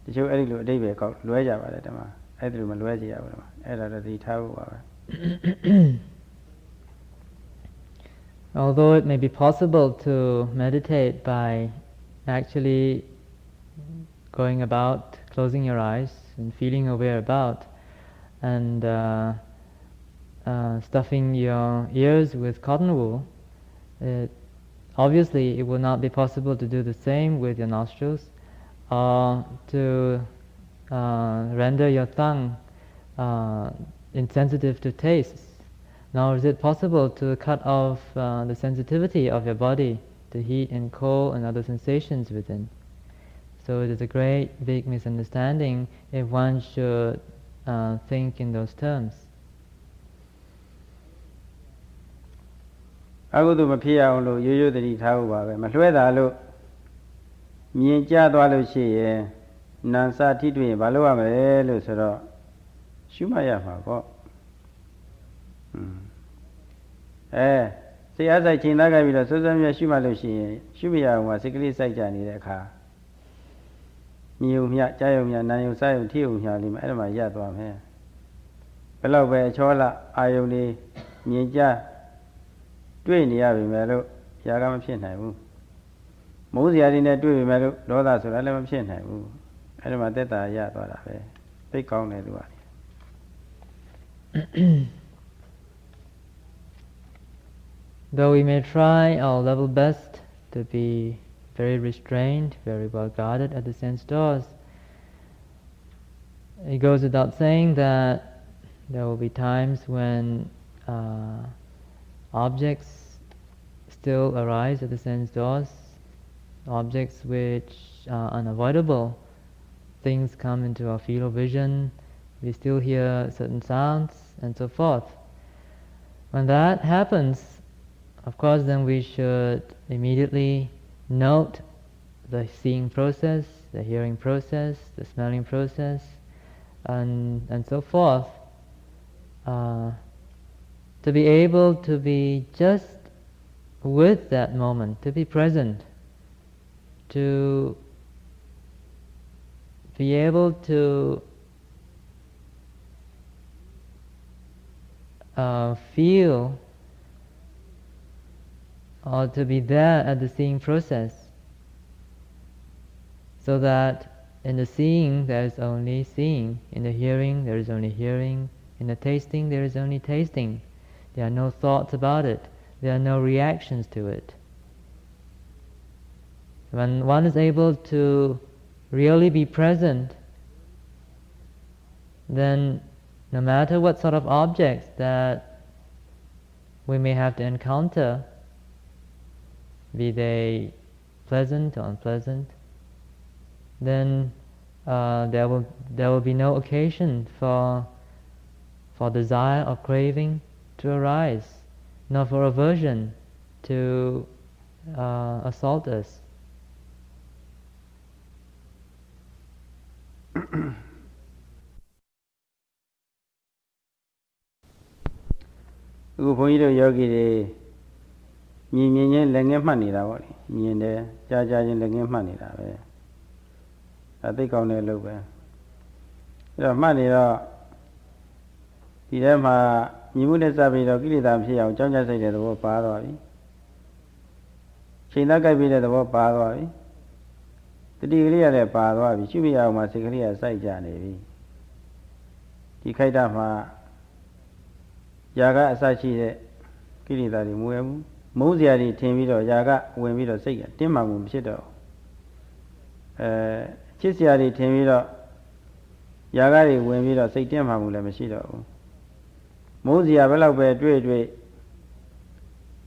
တချို့အဲ့ဒီလိုအတိတ်ပဲကောက်လွဲကြပါတယ်ဓမ္မအဲ့ဒီလိုမလွဲကြရဘူးဓမ္မအဲ့ဒါတော့သိထားဖို့ပါပဲ Although it may be possible to meditate by actually going about, closing your eyes and feeling your whereabout and stuffing your ears with cotton wool, obviously it will not be possible to do the same with your nostrils or to render your tongue insensitive to tastes. Nor is it possible to cut off the sensitivity of your body to heat and cold and other sensations within. So it is a great big misunderstanding if one should think in those terms. အခုတို့မဖြစ်အောင်လို့ရိုးရိုးတတိထားဖို့ပါပဲမလွှဲတာလို့မြင်ကြသွားလို့ရှိရင်နာစာထိတွေ့ရင်ဘာလုပ်ရမလဲလို့ဆိုတော့ရှုမှတ်ရမှာပေါ့စိတ်အားစိုက်ချိန်သားကြပြီးတော့စိုးစိုးမြတ်ရှုမှတ်လို့ရှိရင်ရှုမရအောင်ကစိတ်ကလေးစိုက်ကြနေတဲ့အခါမြင်ုံမြကြားယုံမြနာယုံစားယုံထိယုံမြလေးမှာအဲ့ဒါမှရသွားမယ်ဘယ်တော့ပဲအချောလအာယုံလေးမြင်ကြတွေ့နေရပြီမဲ့လို့ຢာကမဖြစ်နိုင်ဘူးမိုးစရာတွေနဲ့တွေ့ပြီမဲ့လို့ဒေါသဆိုတာလည်းမဖြစ်နိုင်ဘူးအဲ့ဒါမှသက်သာရသွားတာပဲသိကောင်းတယ်သူက Though we may try our level best to be very restrained, very well guarded at the sense doors, it goes without saying that there will be times when objects still arise at the sense doors, objects which are unavoidable. Things come into our field of vision, we still hear certain sounds and so forth. When that happens, of course then we should immediately note the seeing process, the hearing process, the smelling process, and so forth, to be able to be just with that moment, to be present, to be able to feel or to be there at the seeing process, so that in the seeing there is only seeing, in the hearing there is only hearing, in the tasting there is only tasting. There are no thoughts about it, there are no reactions to it. When one is able to really be present, then no matter what sort of objects that we may have to encounter, be they pleasant or unpleasant, then there will be no occasion for desire or craving to arise, nor for aversion to assault us. Gu Bhungi do yogi de nhìn lên nghe mắt nira vậy, nhìn để cha nhìn lên nghe mắt nira vậy, à tới câu này lâu vậy, rồi mắt nira thì đấy mà nhìn muốn để sao bây giờ cái gì làm gì trong nhà xây để đâu phá rồi, xin đã cái bây giờ đâu phá rồi, thì đi cái này phá rồi, vì chú bây giờ mà xây cái này xây ra này đi, thì khai ra mà nhà cái xây chi đấy, cái gì ta thì mua em mẫu gì thì thêm ví dụ nhà cái quên ví dụ xây cái, tiền mà cũng biết đâu, chiếc xe thì thêm ví dụ nhà cái thì quên ví dụ xây tiền mà cũng làm biết đâu. Mẫu gì bây giờ về đuổi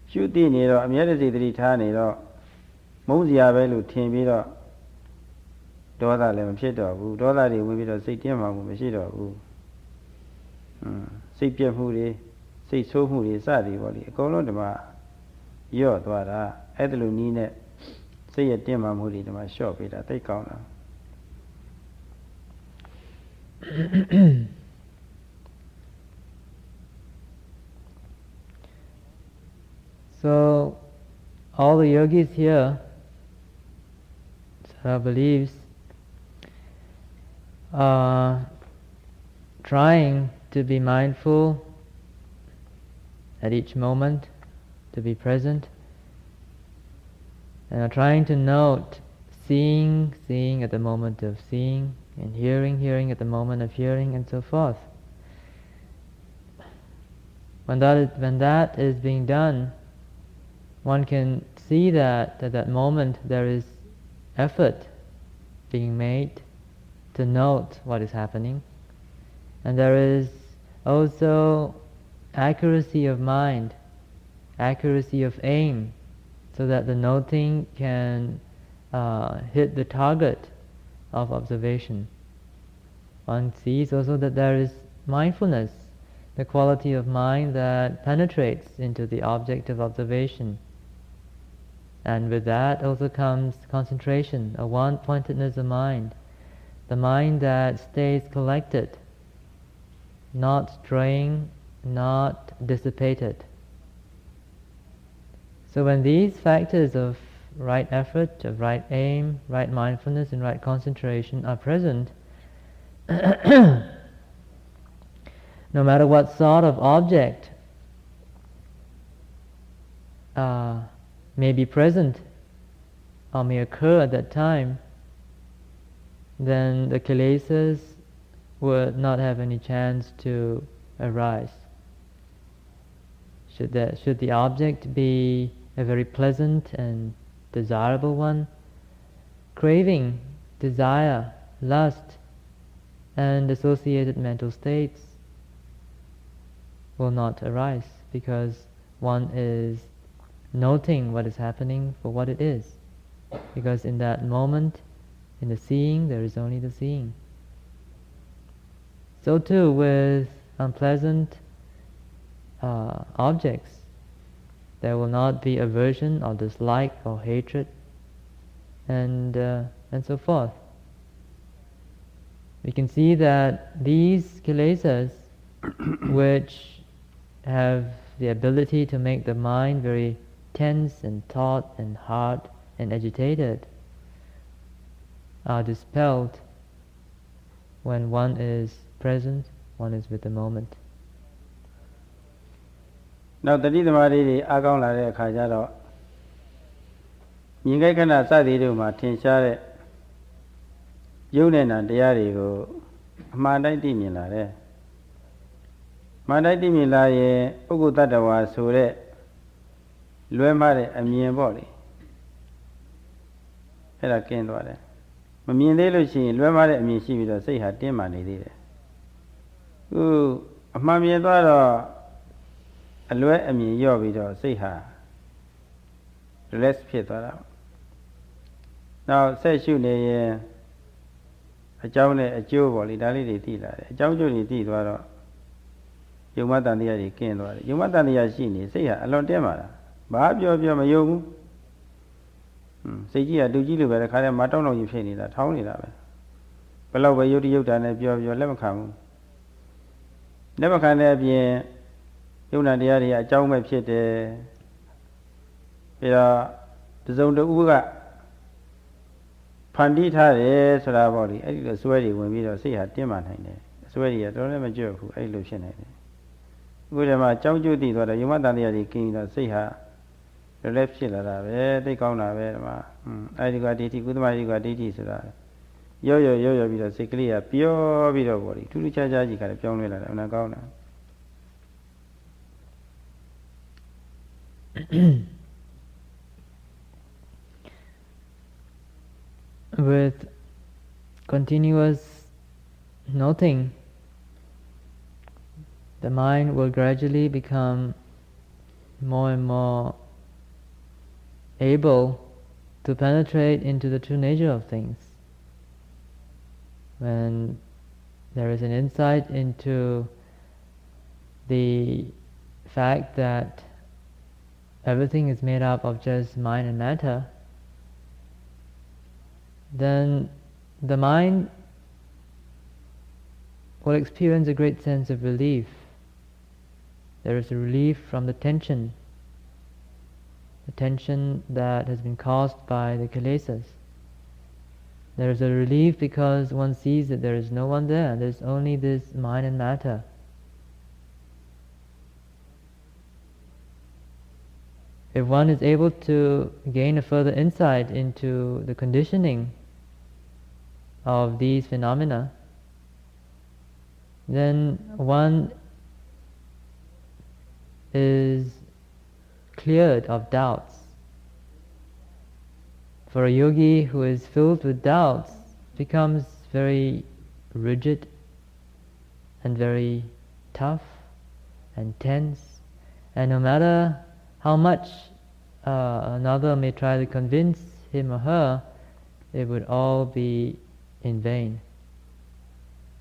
chú tí này đó, mấy cái gì thì thà này đó, mẫu gì bây giờ thêm ví dụ đó là làm biết đâu, đó là thì quên ví dụ xây tiền mà cũng biết đâu, xây tiền mua đi, xây số mua đi, sao đi vậy, có lúc mà yếu đó là, ấy từ lúc ní này xây tiền mà mua đi mà shop vậy là thấy cao lắm. So, all the yogis here, Sarah believes, are trying to be mindful at each moment, to be present, and are trying to note seeing at the moment of seeing, and hearing at the moment of hearing, and so forth. When that is being done, one can see that at that moment there is effort being made to note what is happening, and there is also accuracy of mind, accuracy of aim, so that the noting can hit the target of observation. One sees also that there is mindfulness, the quality of mind that penetrates into the object of observation. And with that also comes concentration, a one-pointedness of mind, the mind that stays collected, not straying, not dissipated. So when these factors of right effort, of right aim, right mindfulness, and right concentration are present, no matter what sort of object may be present or may occur at that time, then the kilesas would not have any chance to arise. Should the object be a very pleasant and desirable one, craving, desire, lust, and associated mental states will not arise, because one is noting what is happening for what it is. Because in that moment, in the seeing, there is only the seeing. So too with unpleasant objects. There will not be aversion or dislike or hatred, and so forth. We can see that these kilesas, which have the ability to make the mind very tense and taut and hard and agitated, are dispelled when one is present, one is with the moment. Now the leader Mari Agong La Kajaro Yingakana Sadi Martin Share Yunen and Diarigo Mandai Dimila. Mandai Dimila Ugutadawa Sure Luemare a mere body. Era Kendware. Mamine Lucy, Luemare and me, she will say her dear money did. Ooh, a mammy daughter. A lue a me your video, say her. Let's pit her out. Now, says you, အကြောင်းနဲ့အကျိုးပေါ့လေဒါလေးတွေသိလာတယ်အကြောင်းကျိုးတွေသိသွားတော့ယုံမတန်တရားတွေကင်းသွားတယ်ယုံမတန်တရားရှိနေစိတ်ဟာအလွန်တင်းပါလားဘာပြောမယုံဘူးစိတ်ကြီးကတူကြီးလိုပဲတစ်ခါတည်းမတောင်းတော့ကြီးဖြစ်နေတာထောင်းနေတာပဲဘယ်လောက်ပဲယုတ်တိယုတ်တာနဲ့ပြောလက်မခံဘူးလက်မခံတဲ့အပြင်ယုံနာတရားတွေအကြောင်းပဲဖြစ်တယ်ပြီးတော့တစုံတဦးကဖန်တီးထားတယ်ဆိုတာပေါ့လေအဲ့ဒီလိုစွဲတွေဝင်ပြီးတော့စိတ်ဟာတင်းမာနိုင်တယ်စွဲတွေကတော်တော်လည်းမကြွဘူးအဲ့လိုဖြစ်နေတယ်အခုတည်းမှာကြောင်းကျိုးတည်သွားတယ်ယုံမတန်တရားတွေကင်းတော့စိတ်ဟာလည်းဖြစ်လာတာပဲသိကောင်းတာပဲဒီမှာအဲ့ဒီကဒိဋ္ဌိကုသမတိကဒိဋ္ဌိဆိုတာရော့ပြီးတော့စိတ်ကလေးကပျော်ပြီးတော့ပေါ့လေထူးထူးခြားခြားကြီးကလည်းပြောင်းလဲလာတယ်အမှန်ကောင်းတာ With continuous noting, the mind will gradually become more and more able to penetrate into the true nature of things. When there is an insight into the fact that everything is made up of just mind and matter, then the mind will experience a great sense of relief. There is a relief from the tension that has been caused by the kilesas. There is a relief because one sees that there is no one there, there's only this mind and matter. If one is able to gain a further insight into the conditioning of these phenomena, then one is cleared of doubts. For a yogi who is filled with doubts becomes very rigid and very tough and tense, and no matter how much another may try to convince him or her, it would all be in vain.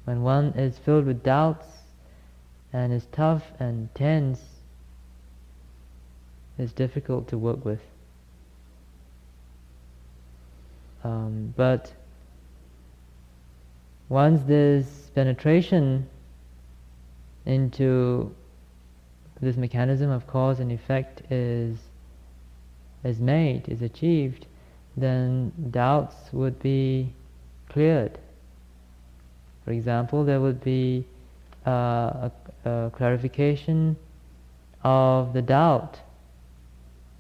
When one is filled with doubts and is tough and tense, it's difficult to work with. But once this penetration into this mechanism of cause and effect is achieved, then doubts would be cleared. For example, there would be a clarification of the doubt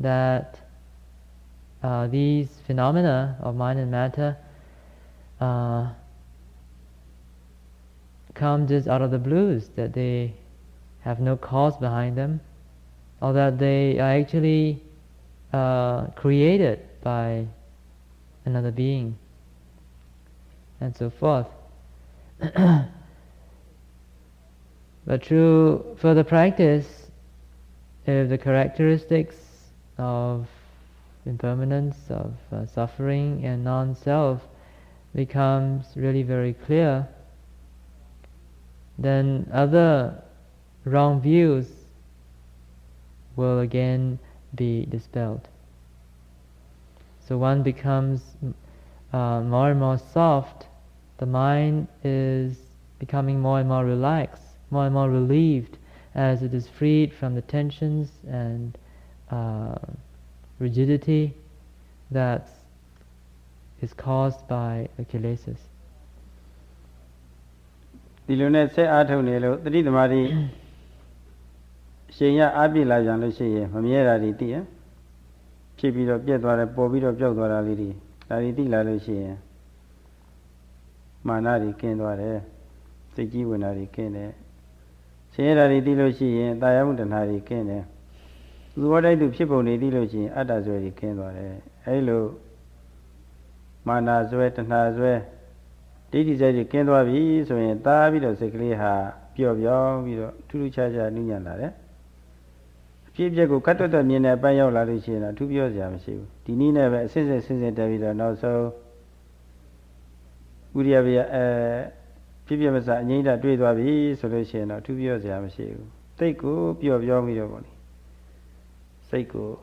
that these phenomena of mind and matter come just out of the blues, that they have no cause behind them, or that they are actually created by another being, and so forth. But through further practice, if the characteristics of impermanence, of suffering and non-self becomes really very clear, then other wrong views will again be dispelled. So one becomes more and more soft, the mind is becoming more and more relaxed, more and more relieved as it is freed from the tensions and rigidity that is caused by the kilesas. ဒီလိုနဲ့ဆက်အားထုတ်နေလို့တတိသမารိရှင်ရအားပြည့်လာကြလို့ရှိရင်မမြဲတာတွေသိရင်ဖြစ်ပြီးတော့ပြက်သွားတယ်ပေါ်ပြီးတော့ပျောက်သွားတာလေးတွေဒါတွေသိလာလို့ရှိရင်မာနတွေကင်းသွားတယ်စိတ်ကြီးဝင်တာတွေကင်းတယ်ရှင်ရတာတွေသိလို့ရှိရင်တာယာမှုတဏှာတွေကင်းတယ်သူဘောတိုက်သူဖြစ်ပုံတွေသိလို့ရှိရင်အတ္တဆွဲတွေကင်းသွားတယ်အဲဒီလိုမာနဆွဲတဏှာဆွဲဒိဋ္ဌိစိတ်တွေကင်းသွားပြီဆိုရင်တားပြီးတော့စိတ်ကလေးဟာပျော့ပြောင်းပြီးတော့ထူးထူးခြားခြားနုညံ့လာတယ်အဖြစ်အပျက်ကိုကတ်တွတ်တွတ်မြင်တဲ့အပိုင်းရောက်လာလို့ရှိရင်တော့ထူးပြောစရာမရှိဘူးဒီနည်းနဲ့ပဲအစစ်စစ်ဆင်းဆင်းတက်ပြီးတော့နောက်ဆုံးဥ Uriya Pipia Masa Nida Dwedavi, solution or 2 years Yamashu. Take go, pure Yomio. Seiko,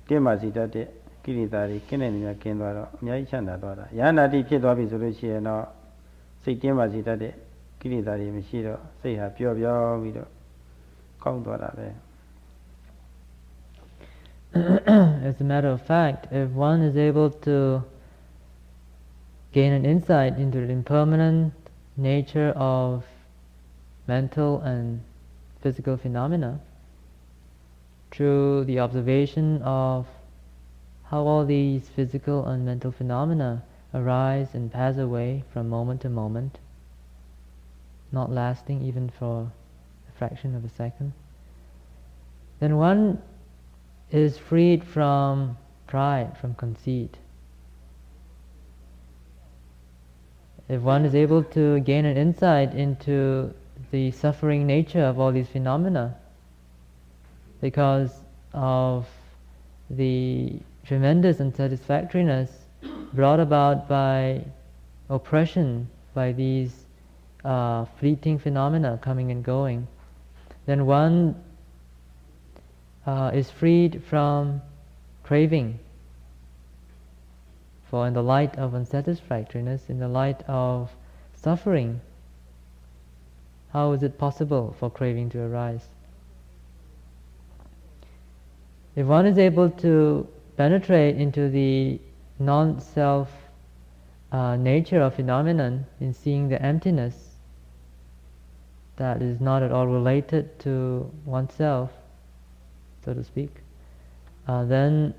Demazita de Kilitari, Kenania Kendra, Yachana Dora. Yana di Piedwabi solution or say Demazita de Kilitari Machiro, say have pure Yomio. Count Dora. As a matter of fact, if one is able to gain an insight into the impermanent nature of mental and physical phenomena through the observation of how all these physical and mental phenomena arise and pass away from moment to moment, not lasting even for a fraction of a second, then one is freed from pride, from conceit. If one is able to gain an insight into the suffering nature of all these phenomena, because of the tremendous unsatisfactoriness brought about by oppression, by these fleeting phenomena coming and going, then one is freed from craving. For in the light of unsatisfactoriness, in the light of suffering, how is it possible for craving to arise? If one is able to penetrate into the non-self nature of phenomenon in seeing the emptiness that is not at all related to oneself, so to speak, then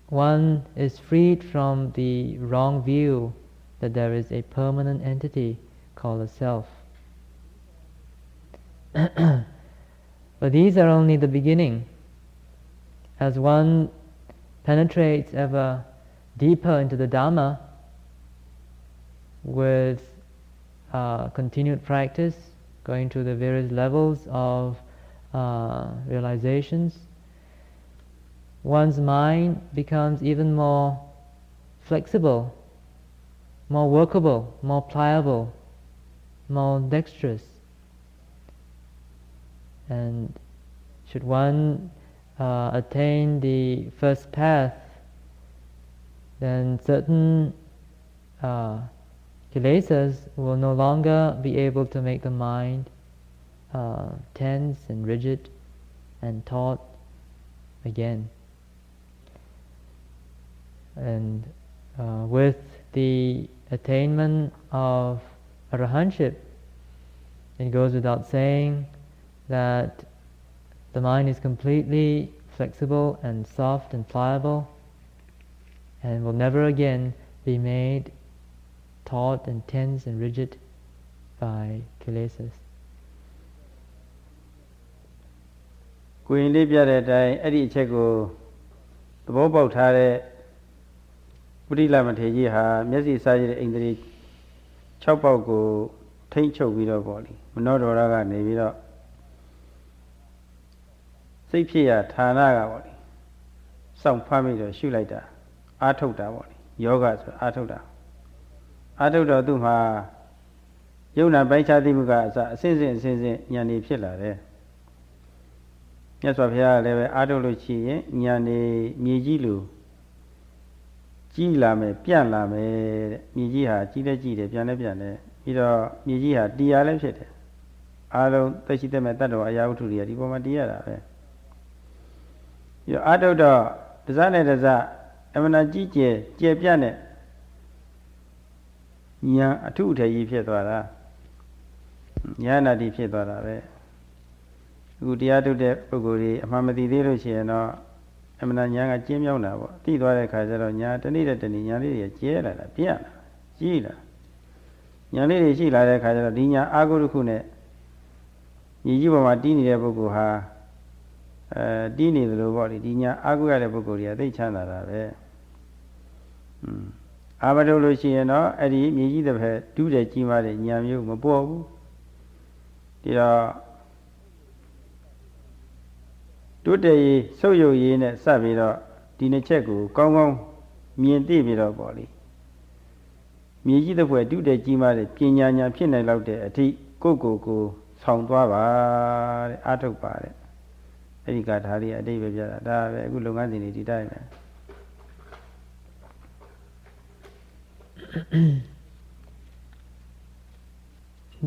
one is freed from the wrong view that there is a permanent entity called a self. But these are only the beginning. As one penetrates ever deeper into the Dhamma with continued practice, going through the various levels of realizations, one's mind becomes even more flexible, more workable, more pliable, more dexterous. And should one attain the first path, then certain kilesas will no longer be able to make the mind tense and rigid and taut again. And with the attainment of arahantship, it goes without saying that the mind is completely flexible and soft and pliable and will never again be made taut and tense and rigid by kilesas. Queen Libya that Eddie Chego, the Bobo Tare, Budila Mateji, Messi Sajid in the Chopago, Taincho Vido body, Monodoraga Nevido. Sapia, Tanaga body. Some family to shoe like that. Atoda body. Yoga, Atoda. Atoda Duma Yuna Bacha Dimuga, Sinsin, Yani Pilla. Yes, of here, level Adolochi, Nyani, Mijilu, Gilame, Pianlame, Mijiha, Gila, Piana, either Mijiha, Dialem, Alo, Tachita Metado, Ayauturia, Dipomadia. Your Adoda, designed as a Emana Gigi, Piane, Nya, a two day Piedora, Yana di Piedora. Gudia to the Puguri, Mamadi Deruciano, Emana Yanga Jimyona, Tidore Kazaronia, Tanita Taniani, Jela, Piana, Gila. Yanili Gila, Kazarina, Agurukune, Yijiba Martini Buguha, Dini the body, Dina, Agua Buguria, they chana. Abadoluciano, Eddie, Miji the head, 2 day Jima, Yamu, Mabobu. Today, so you in a Saviro, Dina Cheku, Gong, me and David body. မြေကြီးတစ်ပွဲတုတဲ့ကြီးမားတဲ့ပညာဉာဏ်ဖြစ်နိုင်လောက်တဲ့အထိကိုဆောင်သွားပါတဲ့အားထုတ်ပါတဲ့အဲ့ဒီကဒါလေးအတိတ်ပဲပြတာဒါပဲအခုလုပ်ငန်းစဉ်တွေဒီတိုင်းပဲ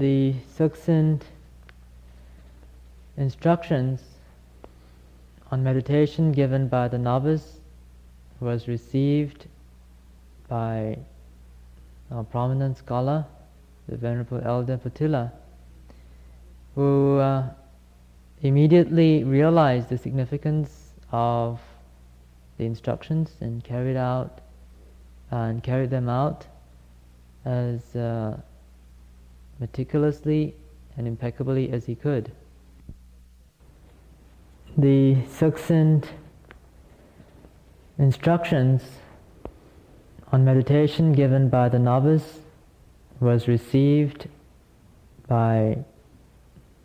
The succinct instructions on meditation given by the novice was received by a prominent scholar, the Venerable Elder Patilla, who immediately realized the significance of the instructions and carried them out as meticulously and impeccably as he could. The succinct instructions on meditation given by the novice was received by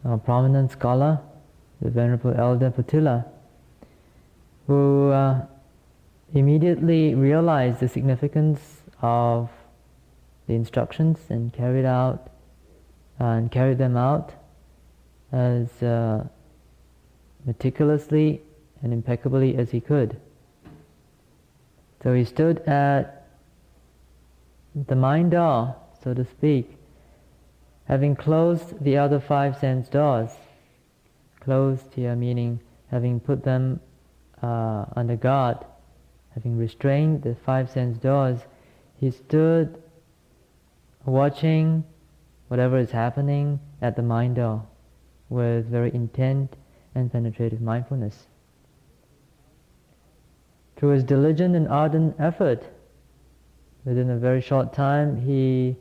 a prominent scholar, the Venerable Elder Patilla, who immediately realized the significance of the instructions and carried them out as meticulously and impeccably as he could. So he stood at the mind door, so to speak, having closed the other 5 sense doors. Closed here meaning having put them under guard, having restrained the 5 sense doors, he stood watching whatever is happening at the mind door with very intent and penetrative mindfulness. Through his diligent and ardent effort, within a very short time he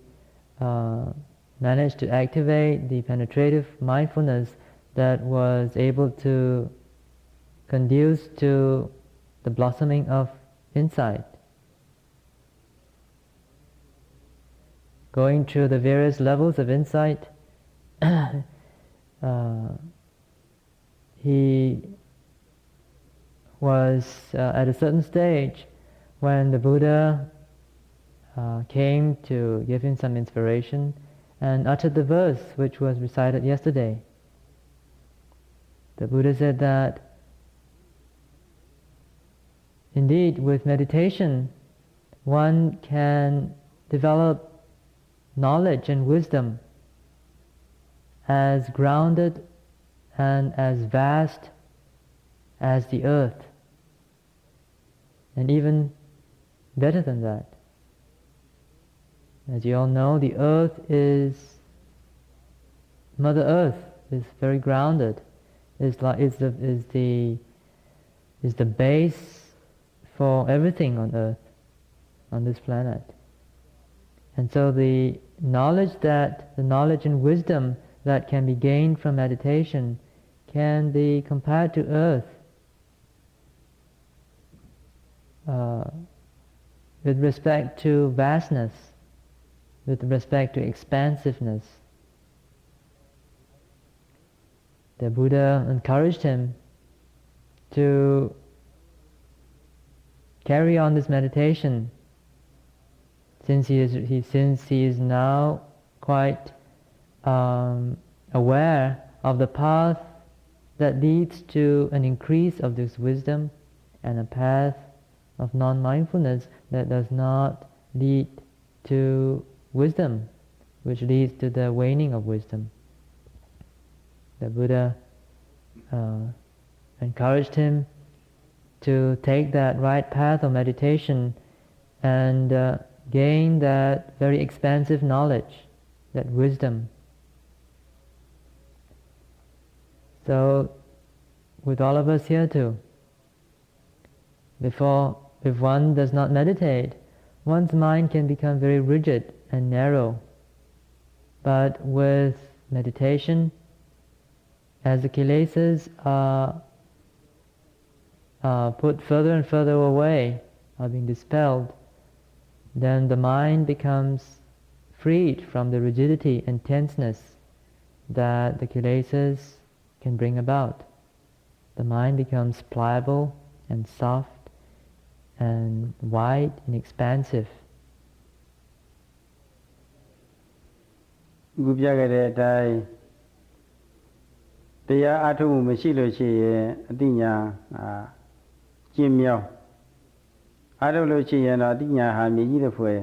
managed to activate the penetrative mindfulness that was able to conduce to the blossoming of insight. Going through the various levels of insight, he was at a certain stage when the Buddha came to give him some inspiration and uttered the verse which was recited yesterday. The Buddha said that indeed with meditation one can develop knowledge and wisdom as grounded and as vast as the earth, and even better than that. As you all know, the earth is Mother Earth, is very grounded, is the base for everything on earth, on this planet. And so the knowledge and wisdom that can be gained from meditation can be compared to earth with respect to vastness, with respect to expansiveness. The Buddha encouraged him to carry on this meditation since he is now quite aware of the path that leads to an increase of this wisdom and a path of non-mindfulness that does not lead to wisdom, which leads to the waning of wisdom. The Buddha encouraged him to take that right path of meditation and gain that very expansive knowledge, that wisdom. So, with all of us here too, if one does not meditate, one's mind can become very rigid and narrow. But with meditation, as the kilesas are put further and further away, are being dispelled, then the mind becomes freed from the rigidity and tenseness that the kilesas can bring about. The mind becomes pliable and soft and wide and expansive. ခုပြခဲ့တဲ့အတိုင်းတရားအားထုတ်မှုမရှိလို့ရှိရင်အတိညာကျင့်မြောင်းအားထုတ်လို့ရှိရင်တော့အတိညာဟာမြည်ကြီးတဲ့ဖွယ်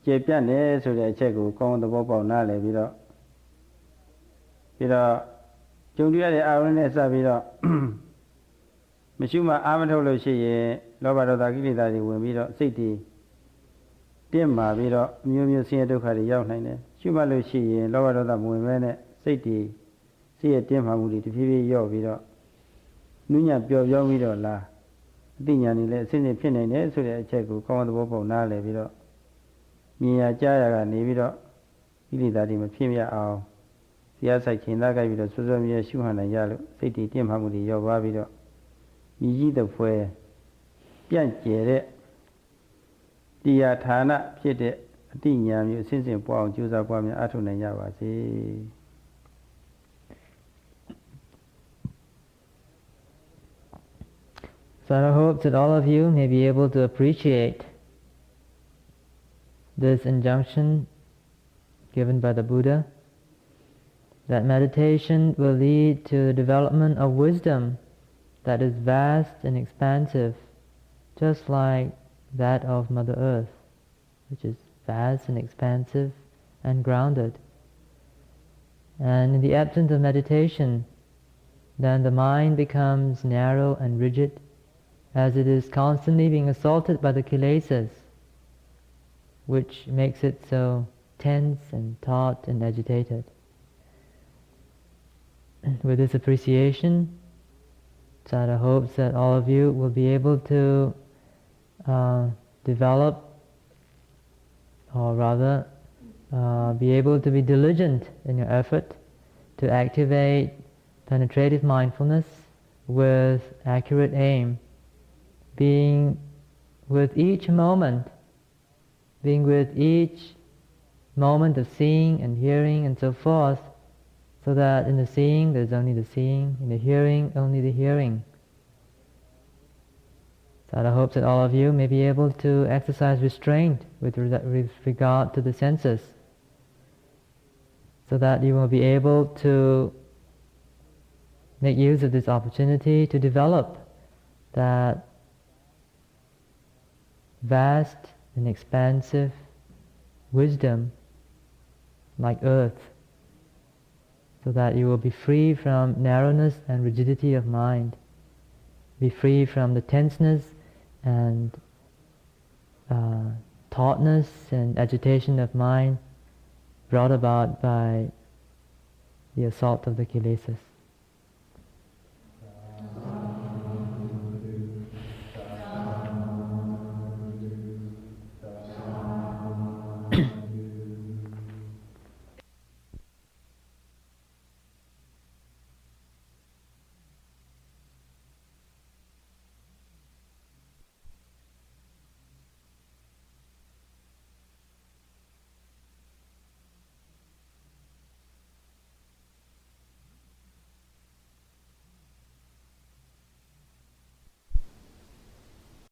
ကျေပြတ်နေဆိုတဲ့အချက်ကိုကောင်းသဘောပေါက်နားလည်ပြီးတော့ကြုံတွေ့ရတဲ့အာရုံနဲ့စပြီးတော့မရှိမှအာမထုတ်လို့ရှိရင်လောဘဒေါသကိလေသာတွေဝင်ပြီးတော့စိတ်တွေတင်းမာပြီးတော့အမျိုးမျိုးဆင်းရဲဒုက္ခတွေရောက်နိုင်တယ်ရှိမှလို့ရှိရင်လောဘဒေါသမဝင်မဲနဲ့စိတ်တွေစိတ်ရဲ့တင်းမာမှုတွေတဖြည်းဖြည်းရော့ပြီးတော့နုညံ့ပျော်ပြောင်းပြီးတော့လာအသိဉာဏ်တွေလည်းအစစ်အစစ်ဖြစ်နိုင်တယ်ဆိုတဲ့အချက်ကိုကောင်းသဘောပေါက်နားလည်ပြီးတော့မြင်ရကြားရကနေပြီးတော့ကိလေသာတွေမဖြစ်မြအောင်တရားဆိုင်ခင်သားကြိုက်ပြီးတော့ဆွဆွမြဲရှုဟန်နိုင်ရလို့စိတ်တွေတင်းမာမှုတွေရော့သွားပြီးတော့မြည်ကြီးတဲ့ဖွယ်ပြန့်ကျဲတဲ့တရားဌာနဖြစ်တဲ့အတိညာမျိုးအစဉ်စဉ်ပွားအောင်ကြိုးစားပွားများအားထုတ်နိုင်ကြပါစေ So I hope that all of you may be able to appreciate this injunction given by the Buddha, that meditation will lead to the development of wisdom that is vast and expansive, just like that of Mother Earth, which is vast and expansive and grounded. And in the absence of meditation, then the mind becomes narrow and rigid, as it is constantly being assaulted by the kilesas, which makes it so tense and taut and agitated. With this appreciation, Sada hopes that all of you will be able to develop, or rather be able to be diligent in your effort to activate penetrative mindfulness with accurate aim, being with each moment of seeing and hearing and so forth, so that in the seeing there's only the seeing, in the hearing only the hearing. Sada hopes that all of you may be able to exercise restraint with regard to the senses, so that you will be able to make use of this opportunity to develop that vast and expansive wisdom like earth, so that you will be free from narrowness and rigidity of mind, be free from the tenseness and tautness and agitation of mind brought about by the assault of the kilesas.